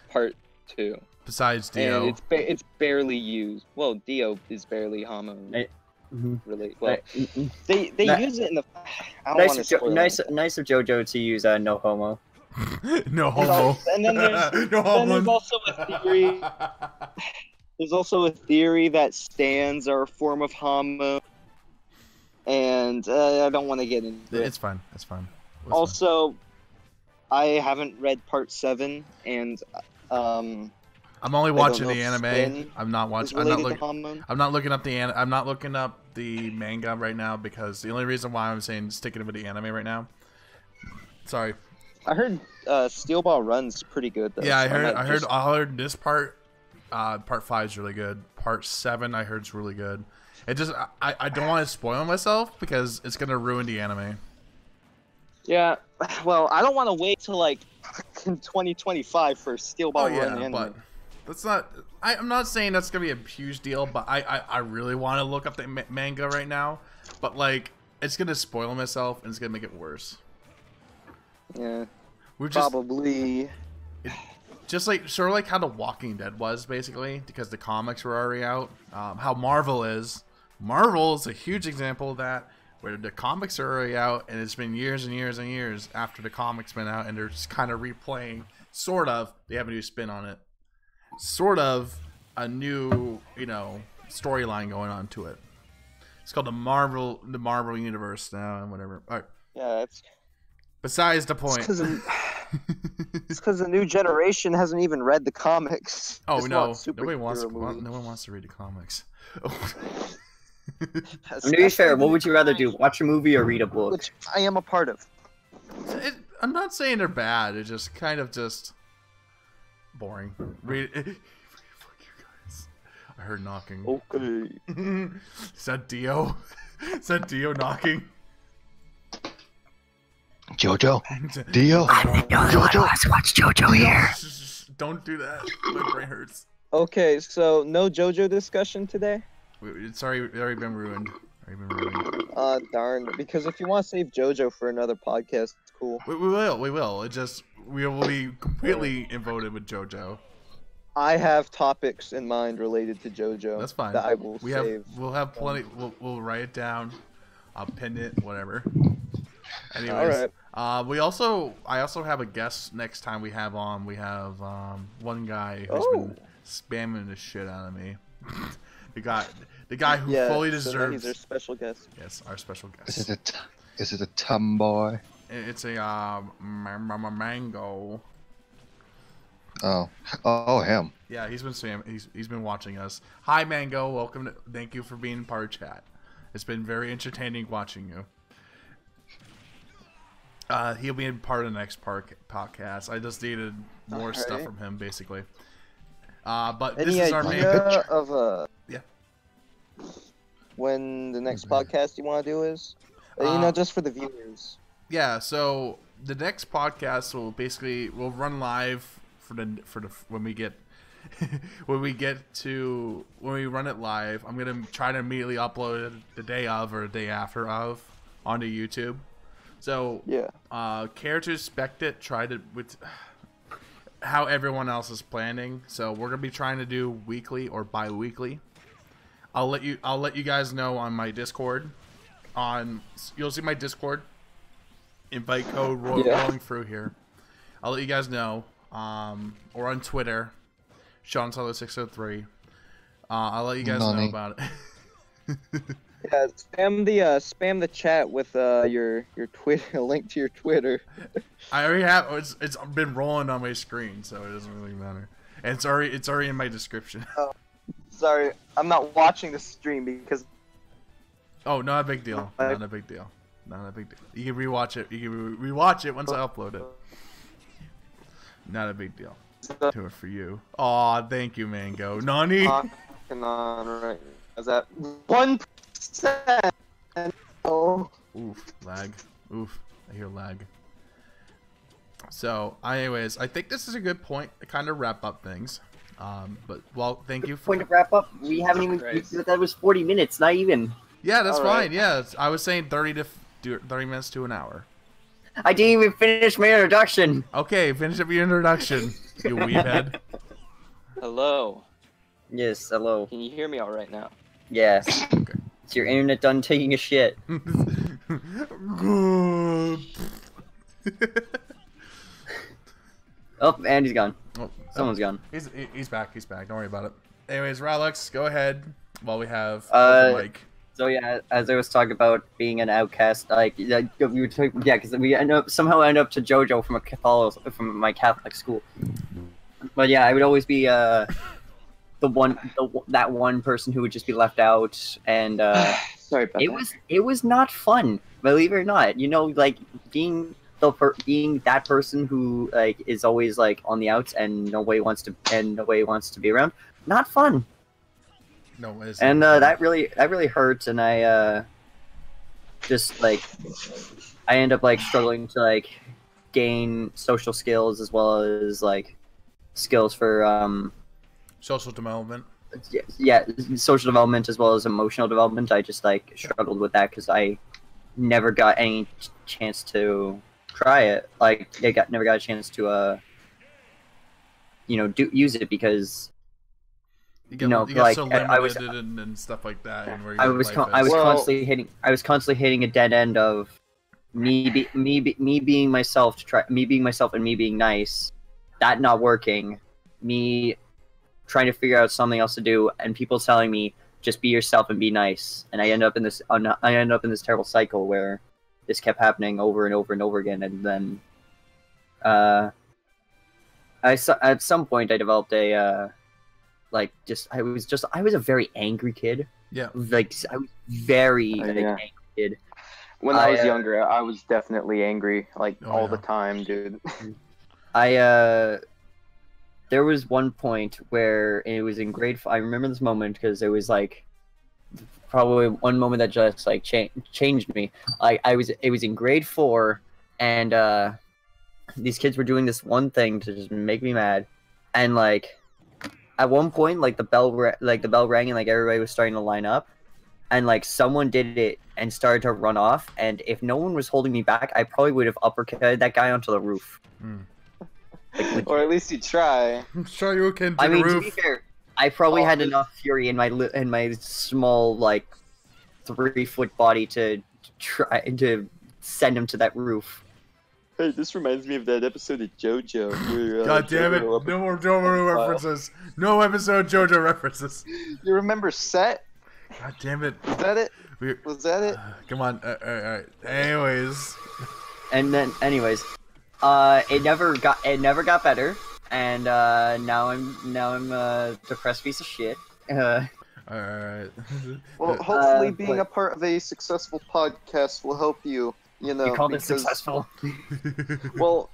part 2. Besides Dio. And it's barely used. Well, Dio is barely hormone. Really. Well, they use it in the. Nice of JoJo to use no homo. No homo. And then there's also a theory. There's also a theory that stands are a form of hormone, and I don't want to get into it. It's fine. Also, I haven't read part 7, and I'm only watching the anime. I'm not watching. I'm not looking up the manga right now because the only reason why I'm saying sticking with the anime right now. Sorry. I heard Steel Ball Run's pretty good though. Yeah, I heard this part. Part 5 is really good. Part 7 I heard is really good. It just I don't want to spoil myself because it's gonna ruin the anime. Yeah, well, I don't want to wait till like 2025 for Steel Ball Run anime. But that's not. I'm not saying that's gonna be a huge deal, but I really want to look up the manga right now. But like, it's gonna spoil myself and it's gonna make it worse. Yeah, probably. Just like sort of like how The Walking Dead was basically, because the comics were already out. How Marvel is, Marvel is a huge example of that, where the comics are already out, and it's been years and years and years after the comics been out, and they're just kind of replaying, sort of, they have a new spin on it, sort of a new, storyline going on to it. It's called the Marvel Universe now, and whatever. All right. Yeah, it's... Besides the point. It's because the new generation hasn't even read the comics. Oh, no. No one wants to read the comics. To be fair, what would you rather do? Watch a movie or read a book? Which I am a part of. I'm not saying they're bad. It's just kind of just boring. Read it. Fuck you guys. I heard knocking. Okay. Is that Dio? Is that Dio knocking? Jojo? Dio? Jojo? Let's watch Jojo here. Don't do that. My brain hurts. Okay, so no JoJo discussion today? It's already been ruined. Darn. Because if you want to save JoJo for another podcast, it's cool. We will. We will be completely involved with JoJo. I have topics in mind related to JoJo. That's fine. That I will save. We'll have plenty. We'll write it down. I'll pin it. Whatever. Anyways, all right. I also have a guest next time we have on. We have one guy who's been spamming the shit out of me. the guy who fully deserves. He's our special guest. Yes, our special guest. Is it a tomboy? It's a mango. Oh, him. Yeah, he's been watching us. Hi, Mango. Welcome. Thank you for being part of chat. It's been very entertaining watching you. He'll be in part of the next podcast. I just needed more stuff from him, basically. But this is our main picture. Yeah. When the next podcast you want to do is, just for the viewers. Yeah. So the next podcast we'll run live for the when we run it live. I'm gonna try to immediately upload it the day of or the day after of onto YouTube. So care to expect it. Try to with how everyone else is planning. So we're gonna be trying to do weekly or bi-weekly. I'll let you guys know on my Discord. You'll see my Discord invite code rolling through here. I'll let you guys know. Or on Twitter, SeanSolo603. I'll let you guys know about it. Yeah, spam the chat with your Twitter link to your Twitter. I already have. It's been rolling on my screen, so it doesn't really matter. And it's already in my description. Oh, sorry, I'm not watching the stream because. Oh, not a big deal. Not a big deal. You can rewatch it. You can rewatch it once I upload it. Not a big deal. Do it for you. Aw, thank you, Mango. Nani? Right. Is that 1%? Oh. Oof, lag. Oof, I hear lag. So, anyways, I think this is a good point to kind of wrap up things. But thank you for point to wrap up. We haven't even. That was 40 minutes, not even. Yeah, that's fine. Yeah, I was saying 30 minutes to an hour. I didn't even finish my introduction. Okay, finish up your introduction, you weebhead. Hello. Yes, hello. Can you hear me all right now? Yes. Okay. Is your internet done taking a shit? Oh, and he's gone. Oh, someone's gone. He's back. Don't worry about it. Anyways, Ralex, go ahead while we have the mic. So yeah, as I was talking about being an outcast, because we somehow end up to JoJo from my Catholic school. But yeah, I would always be that one person who would just be left out, and sorry about that. It was not fun, believe it or not. Being that person who is always on the outs and nobody wants to be around. Not fun. No, it's and that really hurts, and I I end up struggling to gain social skills as well as skills for social development. Yeah, social development as well as emotional development. I just struggled with that because I never got any chance to try it. Never got a chance to use it because You get so limited and stuff like that. And where I was constantly hitting a dead end of me being myself and me being nice, that not working, me trying to figure out something else to do, and people telling me just be yourself and be nice, and I end up in this terrible cycle where this kept happening over and over and over again, and then at some point I developed a I was a very angry kid. Yeah. Like I was very angry kid. When I was younger, I was definitely angry, all the time, dude. There was one point where it was in grade 5. I remember this moment because it was like probably one moment that just like changed me. It was in grade 4, and these kids were doing this one thing to just make me mad, and like at one point the bell rang and like everybody was starting to line up, and like someone did it and started to run off, and if no one was holding me back, I probably would have uppercutted that guy onto the roof. Or at least you try. I'm sure you can. I mean, to be fair, I probably had enough fury in my small 3-foot body to try to send him to that roof. Hey, this reminds me of that episode of JoJo. Where, God damn it! No more JoJo references. No episode JoJo references. You remember Set? God damn it! Was that it? Was that it? Come on. All right. Anyways. It never got better, and now I'm a depressed piece of shit. Alright. Well, hopefully being a part of a successful podcast will help you. You called it successful. Well,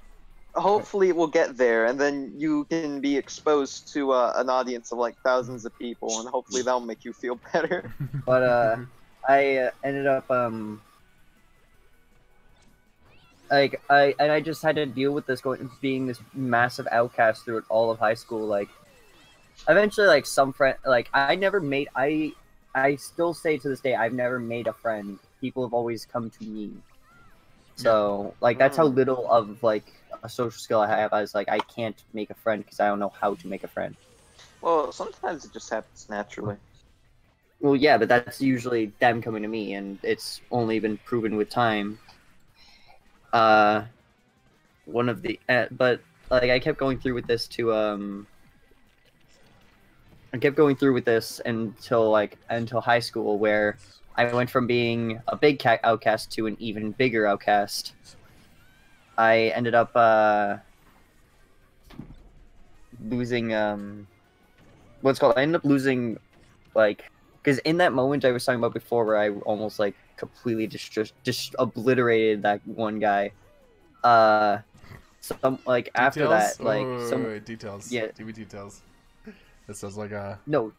hopefully it will get there, and then you can be exposed to an audience of thousands of people, and hopefully that'll make you feel better. But I ended up I just had to deal with this being this massive outcast through all of high school. Eventually, some friend, I still say to this day, I've never made a friend. People have always come to me. So, that's how little of, a social skill I have. I was I can't make a friend because I don't know how to make a friend. Well, sometimes it just happens naturally. Well, yeah, but that's usually them coming to me, and it's only been proven with time. I kept going through with this until high school, where I went from being a big outcast to an even bigger outcast. I ended up losing I ended up losing because in that moment I was talking about before, where I almost completely just obliterated that one guy. After details? that, details. Yeah. Give me details. It sounds like a story.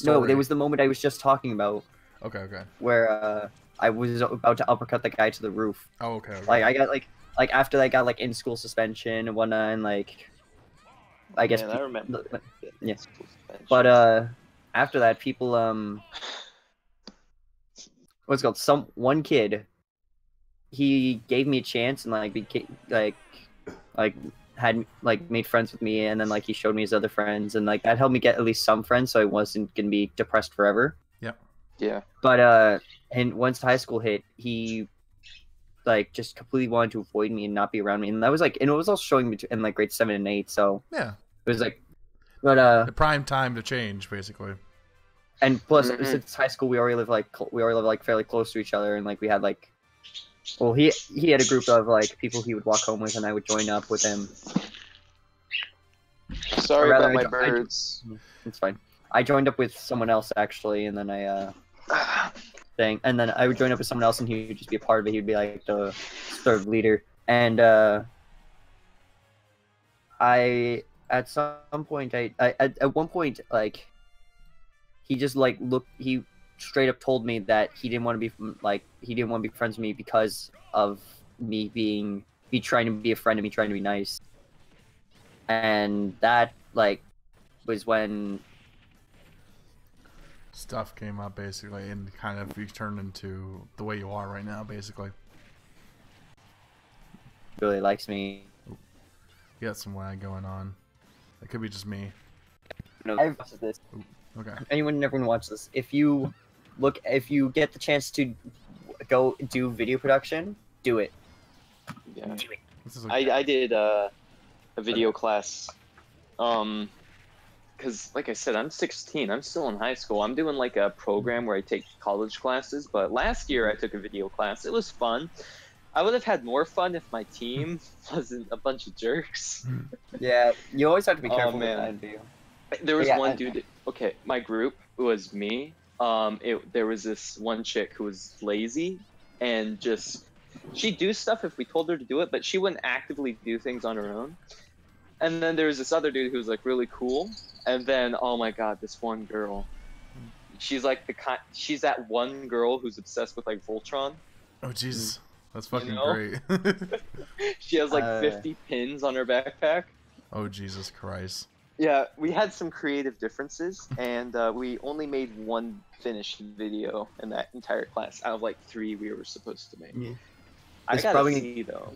No, it was the moment I was just talking about. Okay. Where I was about to uppercut the guy to the roof. Oh, okay. I got after that I got in school suspension and whatnot, and I guess I remember. Yeah. But after that, people one kid, he gave me a chance and had made friends with me, and then he showed me his other friends, and that helped me get at least some friends, so I wasn't gonna be depressed forever. Yep. Yeah. But and once high school hit, he just completely wanted to avoid me and not be around me, and that was and it was also showing me in grade 7 and 8, so yeah, it was but the prime time to change, basically. And plus, since high school, we already live fairly close to each other, and we had well, he had a group of people he would walk home with, and I would join up with him. Sorry about my birds. It's fine. I joined up with someone else actually, and then I and then I would join up with someone else, and he would just be a part of it. He'd be the sort of leader, and at some point at one point he just he straight up told me that he didn't want to be friends with me because of me trying to be a friend and me trying to be nice, and that was when stuff came up, basically, and kind of you turned into the way you are right now, basically. Really likes me. You got some lag going on. It could be just me. I've watched this. Okay. Everyone watch this. If you get the chance to go do video production, do it. Yeah. Do it. I did a video class, because like I said, I'm 16. I'm still in high school. I'm doing like a program where I take college classes. But last year I took a video class. It was fun. I would have had more fun if my team wasn't a bunch of jerks. Yeah, you always have to be careful with man. that. There was one dude. Okay, my group was me. There was this one chick who was lazy and just she'd do stuff if we told her to do it, but she wouldn't actively do things on her own. And then there was this other dude who was like really cool. And then oh my god, this one girl. She's like she's that one girl who's obsessed with like Voltron. Oh Jesus, that's fucking great. She has like 50 pins on her backpack. Oh Jesus Christ. Yeah, we had some creative differences, and we only made one finished video in that entire class out of like 3 we were supposed to make. Yeah. I gotta see though.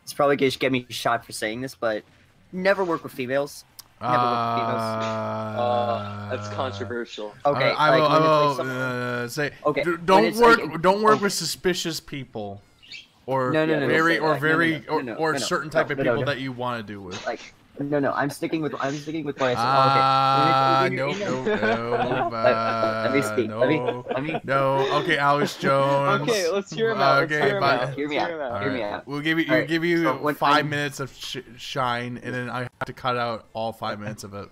It's probably going to get me shot for saying this, but never work with females. Never work with females. That's controversial. Okay, I will say. Okay, don't work with suspicious people, or certain type of people that you want to do with. Like. No, I'm sticking with what I said. Okay, Alex Jones. Okay, let's hear him out. Hear me out. We'll give you 5 minutes of shine, and then I have to cut out all 5 minutes of it.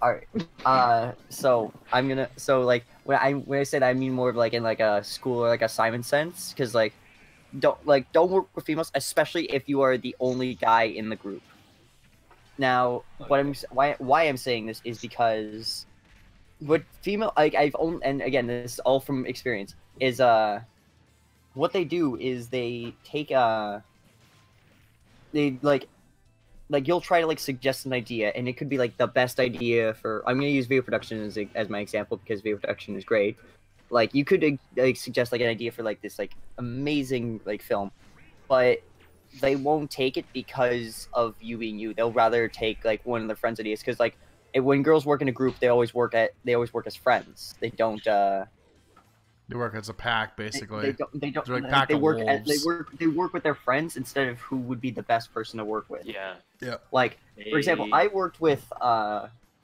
All right. So when I said I mean more of like in like a school or like assignment sense, because don't work with females, especially if you are the only guy in the group. Now, why I'm saying this is because what female and again, this is all from experience, is what they do is they take you'll try to like suggest an idea, and it could be like the best idea for, I'm gonna use video production as my example because video production is great. Like you could like suggest like an idea for like this like amazing like film, but they won't take it because of you being you. They'll rather take like one of their friends' ideas, because like when girls work in a group, they always work as friends. They don't. They work as a pack, basically. They don't. They're like pack of wolves. They work with their friends instead of who would be the best person to work with. Yeah. Yeah. Like for example, I worked with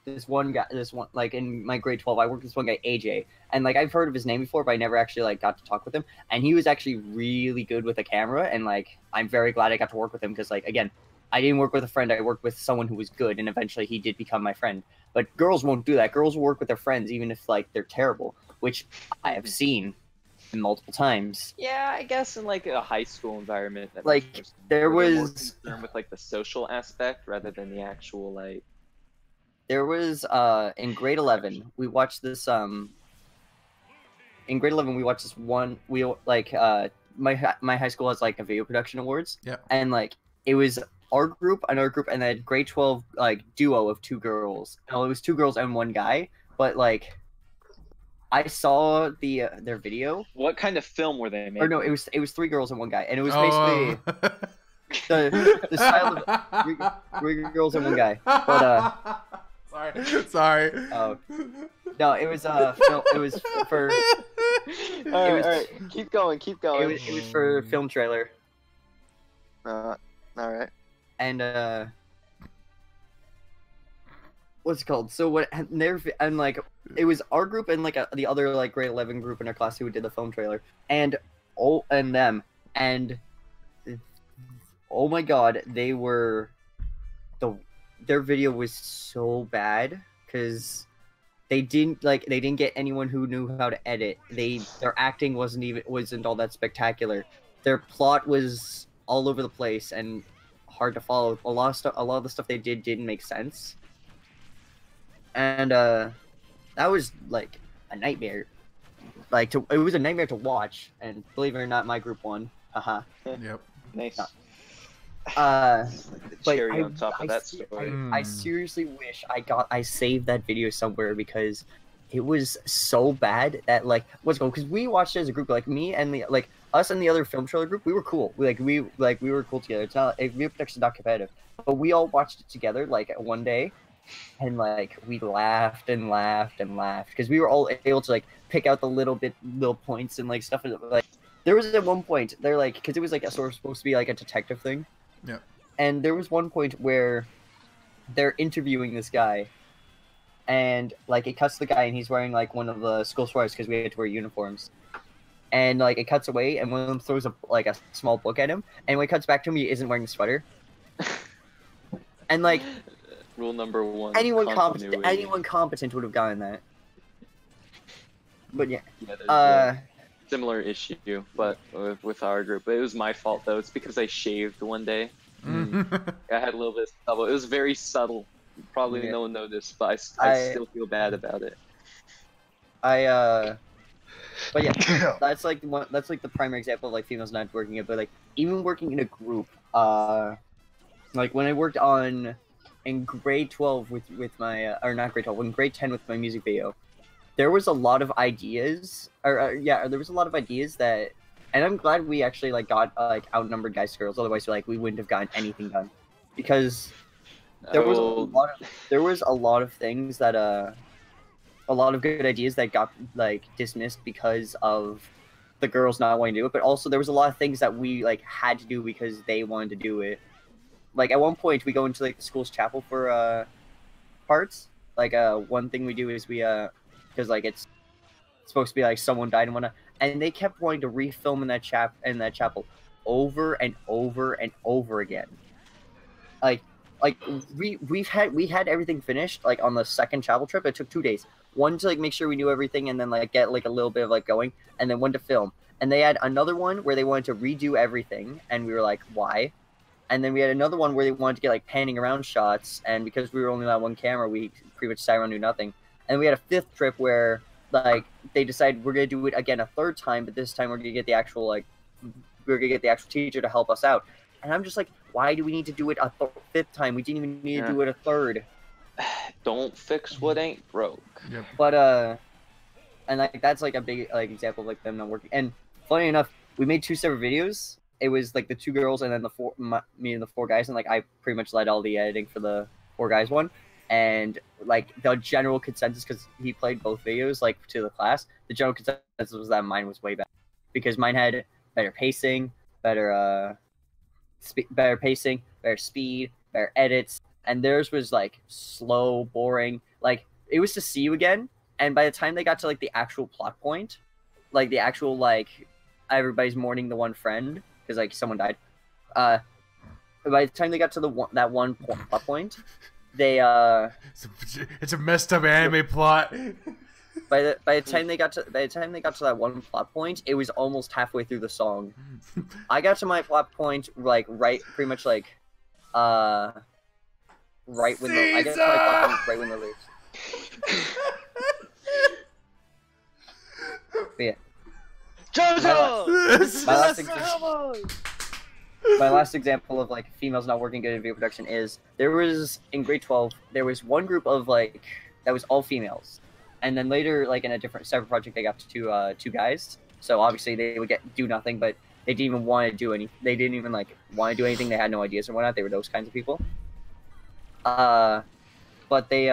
this one guy. Like in my grade 12, I worked with this one guy, AJ, and like I've heard of his name before, but I never actually like got to talk with him. And he was actually really good with a camera, and like I'm very glad I got to work with him, because like again, I didn't work with a friend. I worked with someone who was good, and eventually he did become my friend. But girls won't do that. Girls will work with their friends even if like they're terrible, which I have seen multiple times. Yeah, I guess in like a high school environment, that like there was more concerned with like the social aspect rather than the actual like. There was in grade 11 we watched this in grade 11 we watched this one, we like my high school has like a video production awards. Yeah. And like it was our group, another group, and then grade 12 like duo of 2 girls. No, it was 2 girls and 1 guy, but like I saw their video. What kind of film were they making? Or no, it was 3 girls and 1 guy, and it was basically the style of 3 girls and 1 guy. But Sorry. Oh. No, it was it was for. All right. Keep going. It was for film trailer. All right. And what's it called? So what? And like it was our group and like the other like grade 11 group in our class who did the film trailer, and them, and oh my god, their video was so bad because they didn't get anyone who knew how to edit. Their acting wasn't all that spectacular. Their plot was all over the place and hard to follow. A lot of the stuff they didn't make sense. And that was like a nightmare. It was a nightmare to watch, and believe it or not, my group won. Haha. Yep. Nice. But Cherry on top of that story. I seriously wish I saved that video somewhere, because it was so bad that like because we watched it as a group, like me and us and the other film trailer group, we were cool. We were cool together. It's not video production is not competitive, but we all watched it together like one day, and like we laughed and laughed and laughed because we were all able to like pick out the little points and like stuff. Like there was at one point they're like, because it was like a sort of supposed to be like a detective thing. Yeah. And there was one point where they're interviewing this guy, and like it cuts to the guy and he's wearing like one of the school sweaters because we had to wear uniforms. And like it cuts away, and one of them throws a small book at him, and when it cuts back to him, he isn't wearing the sweater. And like, rule number 1: anyone competent would have gotten that. But yeah, similar issue, but with our group, it was my fault though. It's because I shaved one day. I had a little bit of stubble. It was very subtle. Probably no one noticed, but I still feel bad about it. But yeah, that's like the primary example of like females not working it. But like even working in a group, like when I worked in grade 12 with my or not grade 12, in grade 10 with my music video, there was a lot of ideas, there was a lot of ideas that, and I'm glad we actually like got like outnumbered guys to girls. Otherwise, like we wouldn't have gotten anything done, because there was a lot of things that a lot of good ideas that got like dismissed because of the girls not wanting to do it, but also there was a lot of things that we like had to do because they wanted to do it. Like at one point we go into like the school's chapel for parts. Like one thing we do is we because like it's supposed to be like someone died and whatnot, and they kept wanting to refilm in that chapel over and over and over again. Like we had everything finished like on the second chapel trip. It took 2 days. One to like make sure we knew everything and then like get like a little bit of like going, and then one to film. And they had another one where they wanted to redo everything, and we were like, why? And then we had another one where they wanted to get like panning around shots, and because we were only on one camera, we pretty much sat around and do nothing. And we had a fifth trip where like they decided we're gonna do it again a third time, but this time we're gonna get the actual teacher to help us out. And I'm just like, why do we need to do it a fifth time? We didn't even need to do it a third. Don't fix what ain't broke. Yep. But and like that's like a big like example of like them not working. And funny enough, we made 2 separate videos. It was like the 2 girls and then me and the 4 guys, and like I pretty much led all the editing for the 4 guys one. And like the general consensus, because he played both videos like to the class, the general consensus was that mine was way better, because mine had better pacing, better pacing, better speed, better edits, and theirs was like slow, boring. Like it was to see you again, and by the time they got to like the actual plot point, like the actual like everybody's mourning the one friend because like someone died. By the time they got to that one plot point, they it's a messed up anime plot. By the time they got to that one plot point, it was almost halfway through the song. I got to my plot point like right when the lyrics. But yeah. My last example of like females not working good in video production is there was in grade 12 there was one group of like that was all females, and then later like in a separate project they got to 2 guys. So obviously they would do nothing, but they didn't even want to do any. They didn't even like want to do anything. They had no ideas and whatnot. They were those kinds of people. But they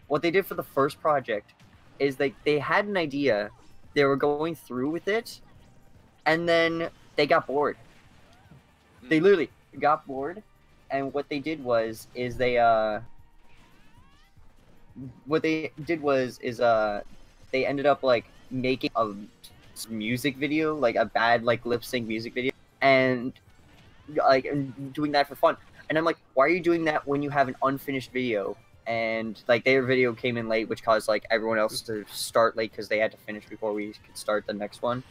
what they did for the first project is they had an idea. They were going through with it, and then they got bored. They literally got bored, and what they did was they ended up like making a music video, like a bad like lip sync music video, and like doing that for fun. And I'm like, why are you doing that when you have an unfinished video? And like their video came in late, which caused like everyone else to start late because they had to finish before we could start the next one. And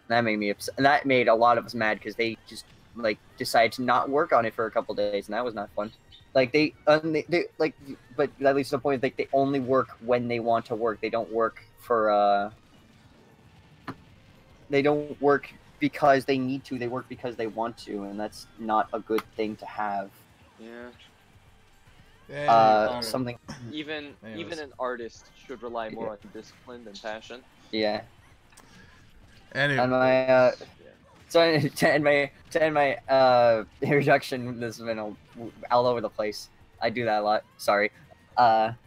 that made me upset, and that made a lot of us mad because they just like decided to not work on it for a couple days, and that was not fun. Like they like, but that leads to the point like they only work when they want to work. They don't work for they don't work because they need to. They work because they want to, and that's not a good thing to have. Yeah. Something. Even an artist should rely more on discipline than passion. Yeah. Anyway. And my so to end my introduction, this has been all over the place. I do that a lot. Sorry. Then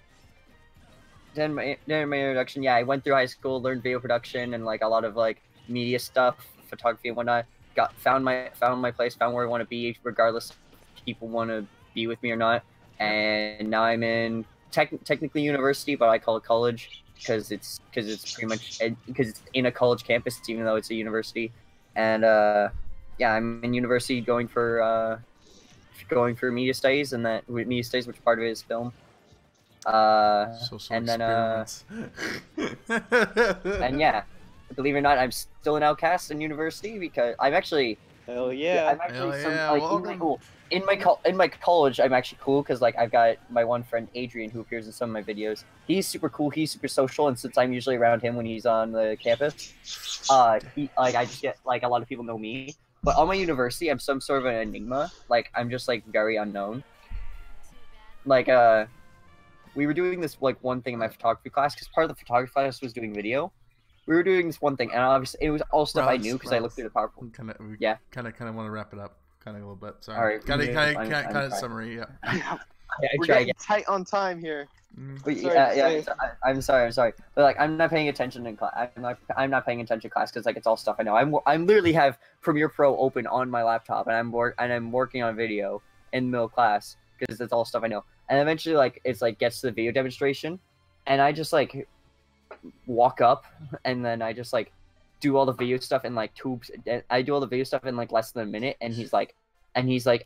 my introduction, yeah, I went through high school, learned video production and like a lot of like media stuff, photography and whatnot. Found my place, found where I want to be, regardless if people want to be with me or not. And now I'm in technically university, but I call it college because it's pretty much because it's in a college campus, even though it's a university. And yeah, I'm in university going for media studies, and that media studies, which part of it is film. Social and then experiments. and yeah, believe it or not, I'm still an outcast in university because I'm actually Hell yeah. I'm actually Hell yeah, welcome. in my college. I'm actually cool because like I've got my one friend Adrian who appears in some of my videos. He's super cool. He's super social, and since I'm usually around him when he's on the campus, I just get like a lot of people know me. But on my university, I'm some sort of an enigma. Like I'm just like very unknown. Like we were doing this like one thing in my photography class because part of the photography class was doing video. We were doing this one thing, and obviously it was all stuff I knew because I looked through the PowerPoint. Kind of want to wrap it up, kind of a little bit. Sorry. All right. Kind of summary. Yeah. We're getting tight on time here. But, I'm sorry. But like, I'm not paying attention in class. I'm not paying attention in class because like it's all stuff I know. I'm literally have Premiere Pro open on my laptop, and I'm working on video in the middle of class because it's all stuff I know. And eventually, like it's like gets to the video demonstration, and I just like walk up, and then I just like do all the video stuff in like tubes. I do all the video stuff in like less than a minute, and he's like,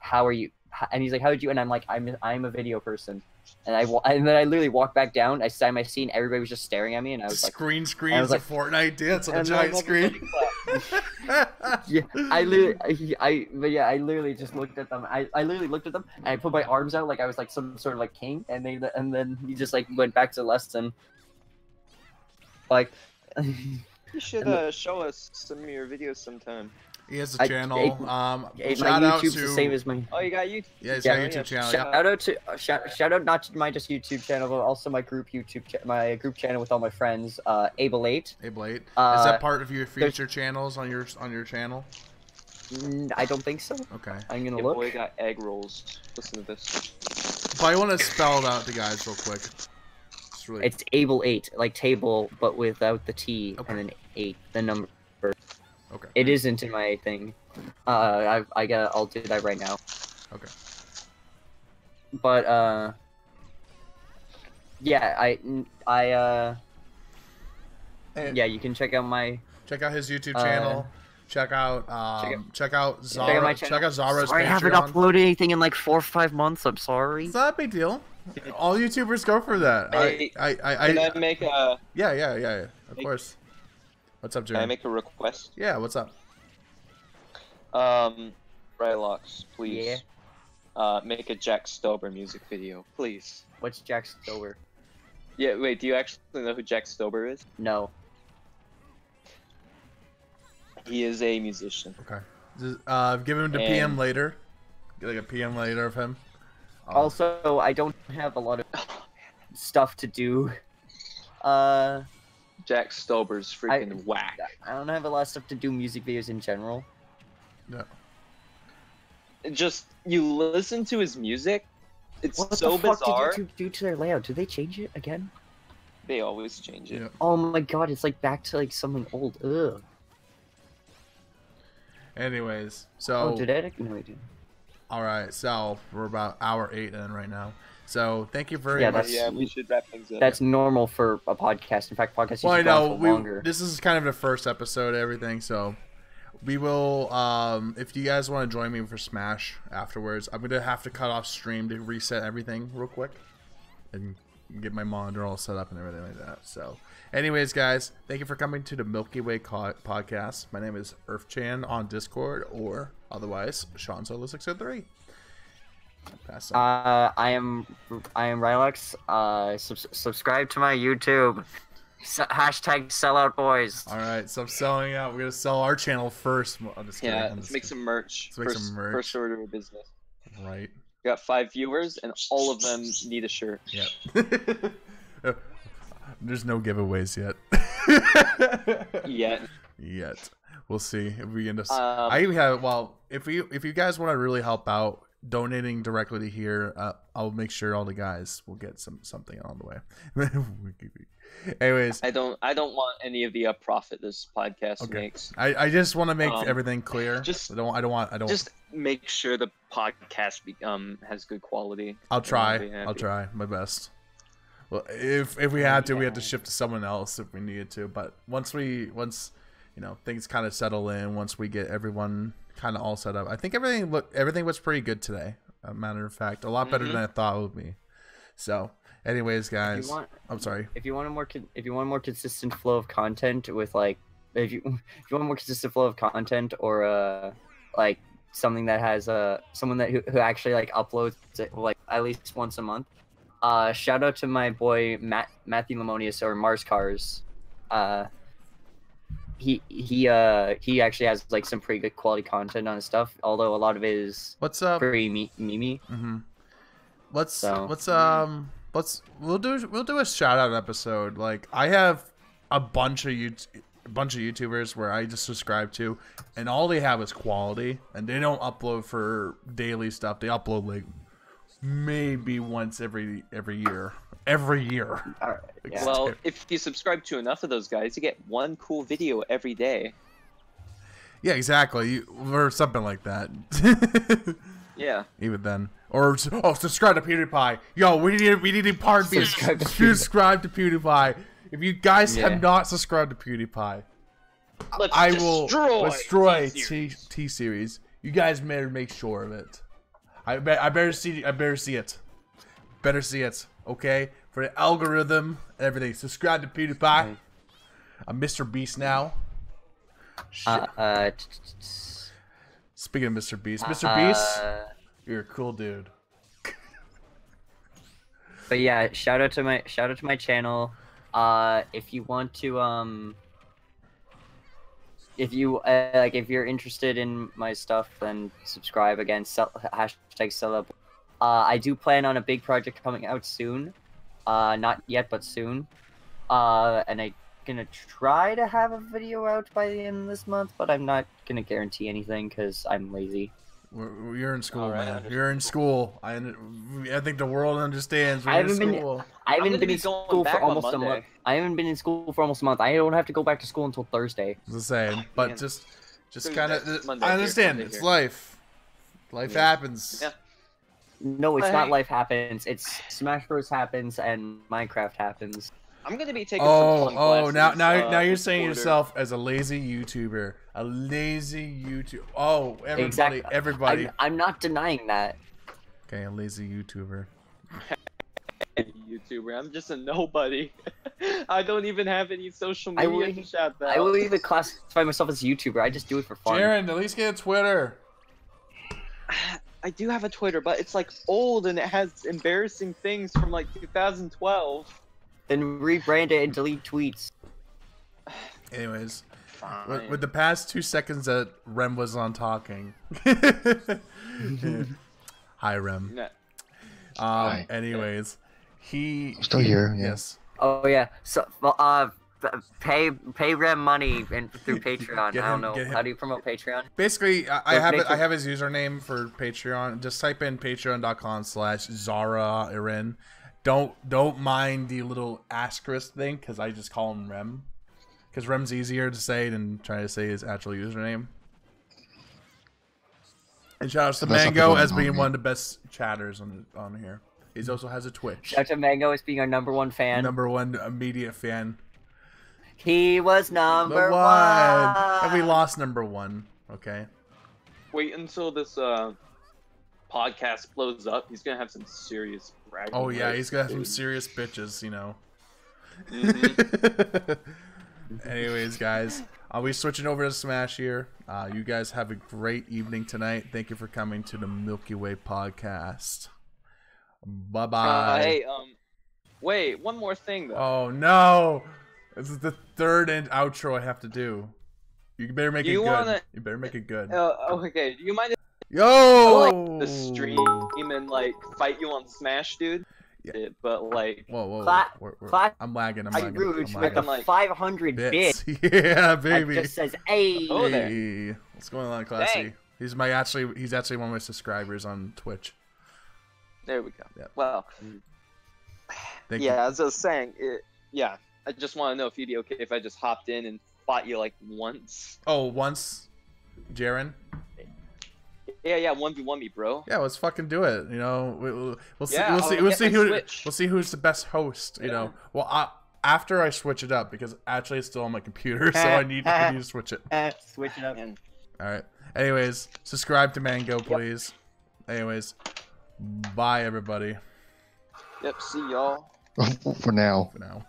how are you? And he's like, how did you? And I'm like, I'm a video person. And then I literally walked back down. I sat in my seat, and everybody was just staring at me, and I was like, screens a Fortnite dance on a giant screen. Yeah, I literally just looked at them. I literally looked at them, and I put my arms out like I was like some sort of like king, and then he just like went back to the lesson. Like, You should show us some of your videos sometime. He has a channel. Shout out to the same as my. Oh, you got YouTube. Yeah, he's got a YouTube channel. Shout out not to my just YouTube channel, but also my group my group channel with all my friends. Able8. Able8. Is that part of your future channels on your channel? I don't think so. Okay. I'm gonna Your look. boy got egg rolls. Listen to this. But I want to spell it out to guys real quick. It's Able8, like table, but without the T, and then 8, the number. Okay. It isn't in my thing. I'll do that right now. Okay. But yeah, yeah, you can check out his YouTube channel. Check out Zara. Check out Zara's Patreon. I haven't uploaded anything in like 4 or 5 months. I'm sorry. It's not a big deal. All YouTubers go for that. Hey, can I make a? Yeah. Of course. What's up, Jerry? Can I make a request? Yeah. What's up? Rylox, please. Yeah. Make a Jack Stober music video, please. What's Jack Stober? Yeah, wait, do you actually know who Jack Stober is? No. He is a musician. Okay. Give him to PM later. Get like a PM later of him. Also, I don't have a lot of stuff to do. Jack Stober's freaking whack. I don't have a lot of stuff to do music videos in general. No. Just, you listen to his music, it's what so the fuck bizarre. Did you do to their layout? Did they change it again? They always change it. Yeah. Oh my god, it's like back to like something old. Ugh. Anyways, so. Oh, did I? No, I didn't. All right, so we're about hour 8 in right now. So thank you very much. Yeah, we should wrap things up. That's normal for a podcast. In fact, podcasts Well, I usually go know on for longer. this is kind of the first episode, everything. So we will. If you guys want to join me for Smash afterwards, I'm gonna have to cut off stream to reset everything real quick and get my monitor all set up and everything like that. So, anyways, guys, thank you for coming to the Milky Way Podcast. My name is EarthChan on Discord, or otherwise Sean Solo 603. I am Rylox. Subscribe to my YouTube. Hashtag sellout boys. All right, so I'm selling out. We're gonna sell our channel first. Let's make some merch. First order of business. Right. We got 5 viewers, and all of them need a shirt. Yep. There's no giveaways yet. Yet. We'll see if we end up. I even have. Well, if you guys want to really help out, donating directly to here, I'll make sure all the guys will get something on the way. Anyways, I don't want any of the profit this podcast makes. I just want to make everything clear. Just I don't want. Just make sure the podcast has good quality. I'll try my best. Well, if we had to, we had to shift to someone else if we needed to. But once things kind of settle in, once we get everyone kind of all set up, I think everything was pretty good today. A matter of fact, a lot better than I thought it would be. So, anyways, guys, I'm sorry. If you want a more consistent flow of content with like, if you want a more consistent flow of content or like something that has someone who actually like uploads it, like at least once a month. Shout out to my boy Matthew Lemonius or Mars Cars. He actually has like some pretty good quality content on his stuff, although a lot of it is pretty memey. We'll do a shout out episode. Like I have a bunch of YouTubers where I just subscribe to, and all they have is quality, and they don't upload for daily stuff. They upload like maybe once every year. Right. Yeah. Well, if you subscribe to enough of those guys, you get one cool video every day. Yeah, exactly. Or something like that. Yeah. Even then. Or subscribe to PewDiePie. Yo, we need to subscribe to PewDiePie. If you guys have not subscribed to PewDiePie, I will destroy T-Series. You guys better make sure of it. I better see it. Better see it. Okay? For the algorithm and everything. Subscribe to PewDiePie. I'm Mr. Beast now. Speaking of Mr. Beast. Mr. Beast, you're a cool dude. But yeah, shout out to my channel. If you want to if you're interested in my stuff, then subscribe again. Hashtag sell up. I do plan on a big project coming out soon. Not yet, but soon. And I'm gonna try to have a video out by the end of this month, but I'm not gonna guarantee anything because I'm lazy. You're in school, man. You're in school. I think the world understands. I haven't been in school for almost a month. I haven't been in school for almost a month. I don't have to go back to school until Thursday. The same, but just kind of. I understand. It's life. Life happens. Yeah. No, it's not life happens. It's Smash Bros happens and Minecraft happens. I'm gonna be taking some fun classes, now you're saying yourself as a lazy YouTuber. A lazy YouTuber. Oh, everybody. I'm not denying that. Okay, a lazy YouTuber. YouTuber. I'm just a nobody. I don't even have any social media to shout out. I will even classify myself as a YouTuber. I just do it for fun. Jaren, at least get a Twitter. I do have a Twitter, but it's like old and it has embarrassing things from like 2012. Then rebrand it and delete tweets. Anyways, with the past 2 seconds that Rem was on talking. Hi, Rem. Hi. Anyways, I'm still here. Yeah. Yes. Oh yeah. So pay Rem money through Patreon. I don't know. How do you promote Patreon? Basically, I have his username for Patreon. Just type in patreon.com/ZaraIrin. Don't mind the little asterisk thing because I just call him Rem. Because Rem's easier to say than trying to say his actual username. And shout out to Mango as being one of the best chatters on here. He also has a Twitch. Shout out to Mango as being our #1 fan. #1 immediate fan. He was number one. And we lost #1. Okay. Wait until this podcast blows up. He's gonna have some serious bragging. Oh yeah, he's gonna have some serious bitches, you know. Anyways, guys, we're switching over to Smash here. You guys have a great evening tonight. Thank you for coming to the Milky Way Podcast. Bye bye. Hey, wait, one more thing though. Oh no, this is the third outro I have to do. You better make it good. You better make it good. Okay. Do you mind? Yo, the stream and like fight you on Smash, dude. Yeah. But like, whoa, I'm lagging. I'm lagging. With the 500 bits. Yeah, baby. It just says, "Hey." Oh, there. What's going on, Classy? Dang. He's actually one of my subscribers on Twitch. There we go. Yep. Well, Thank yeah, you. as I was saying, yeah, I just want to know if you'd be okay if I just hopped in and fought you like once. Oh, once, Jaren. Yeah, 1v1 me, bro. Yeah, let's fucking do it. You know, we'll see. Yeah, We'll see who. Switch. We'll see who's the best host. You know. Well, after I switch it up, because actually it's still on my computer, so I need to switch it. Switch it up. All right. Anyways, subscribe to Mango, please. Anyways, bye everybody. Yep. See y'all. For now. For now.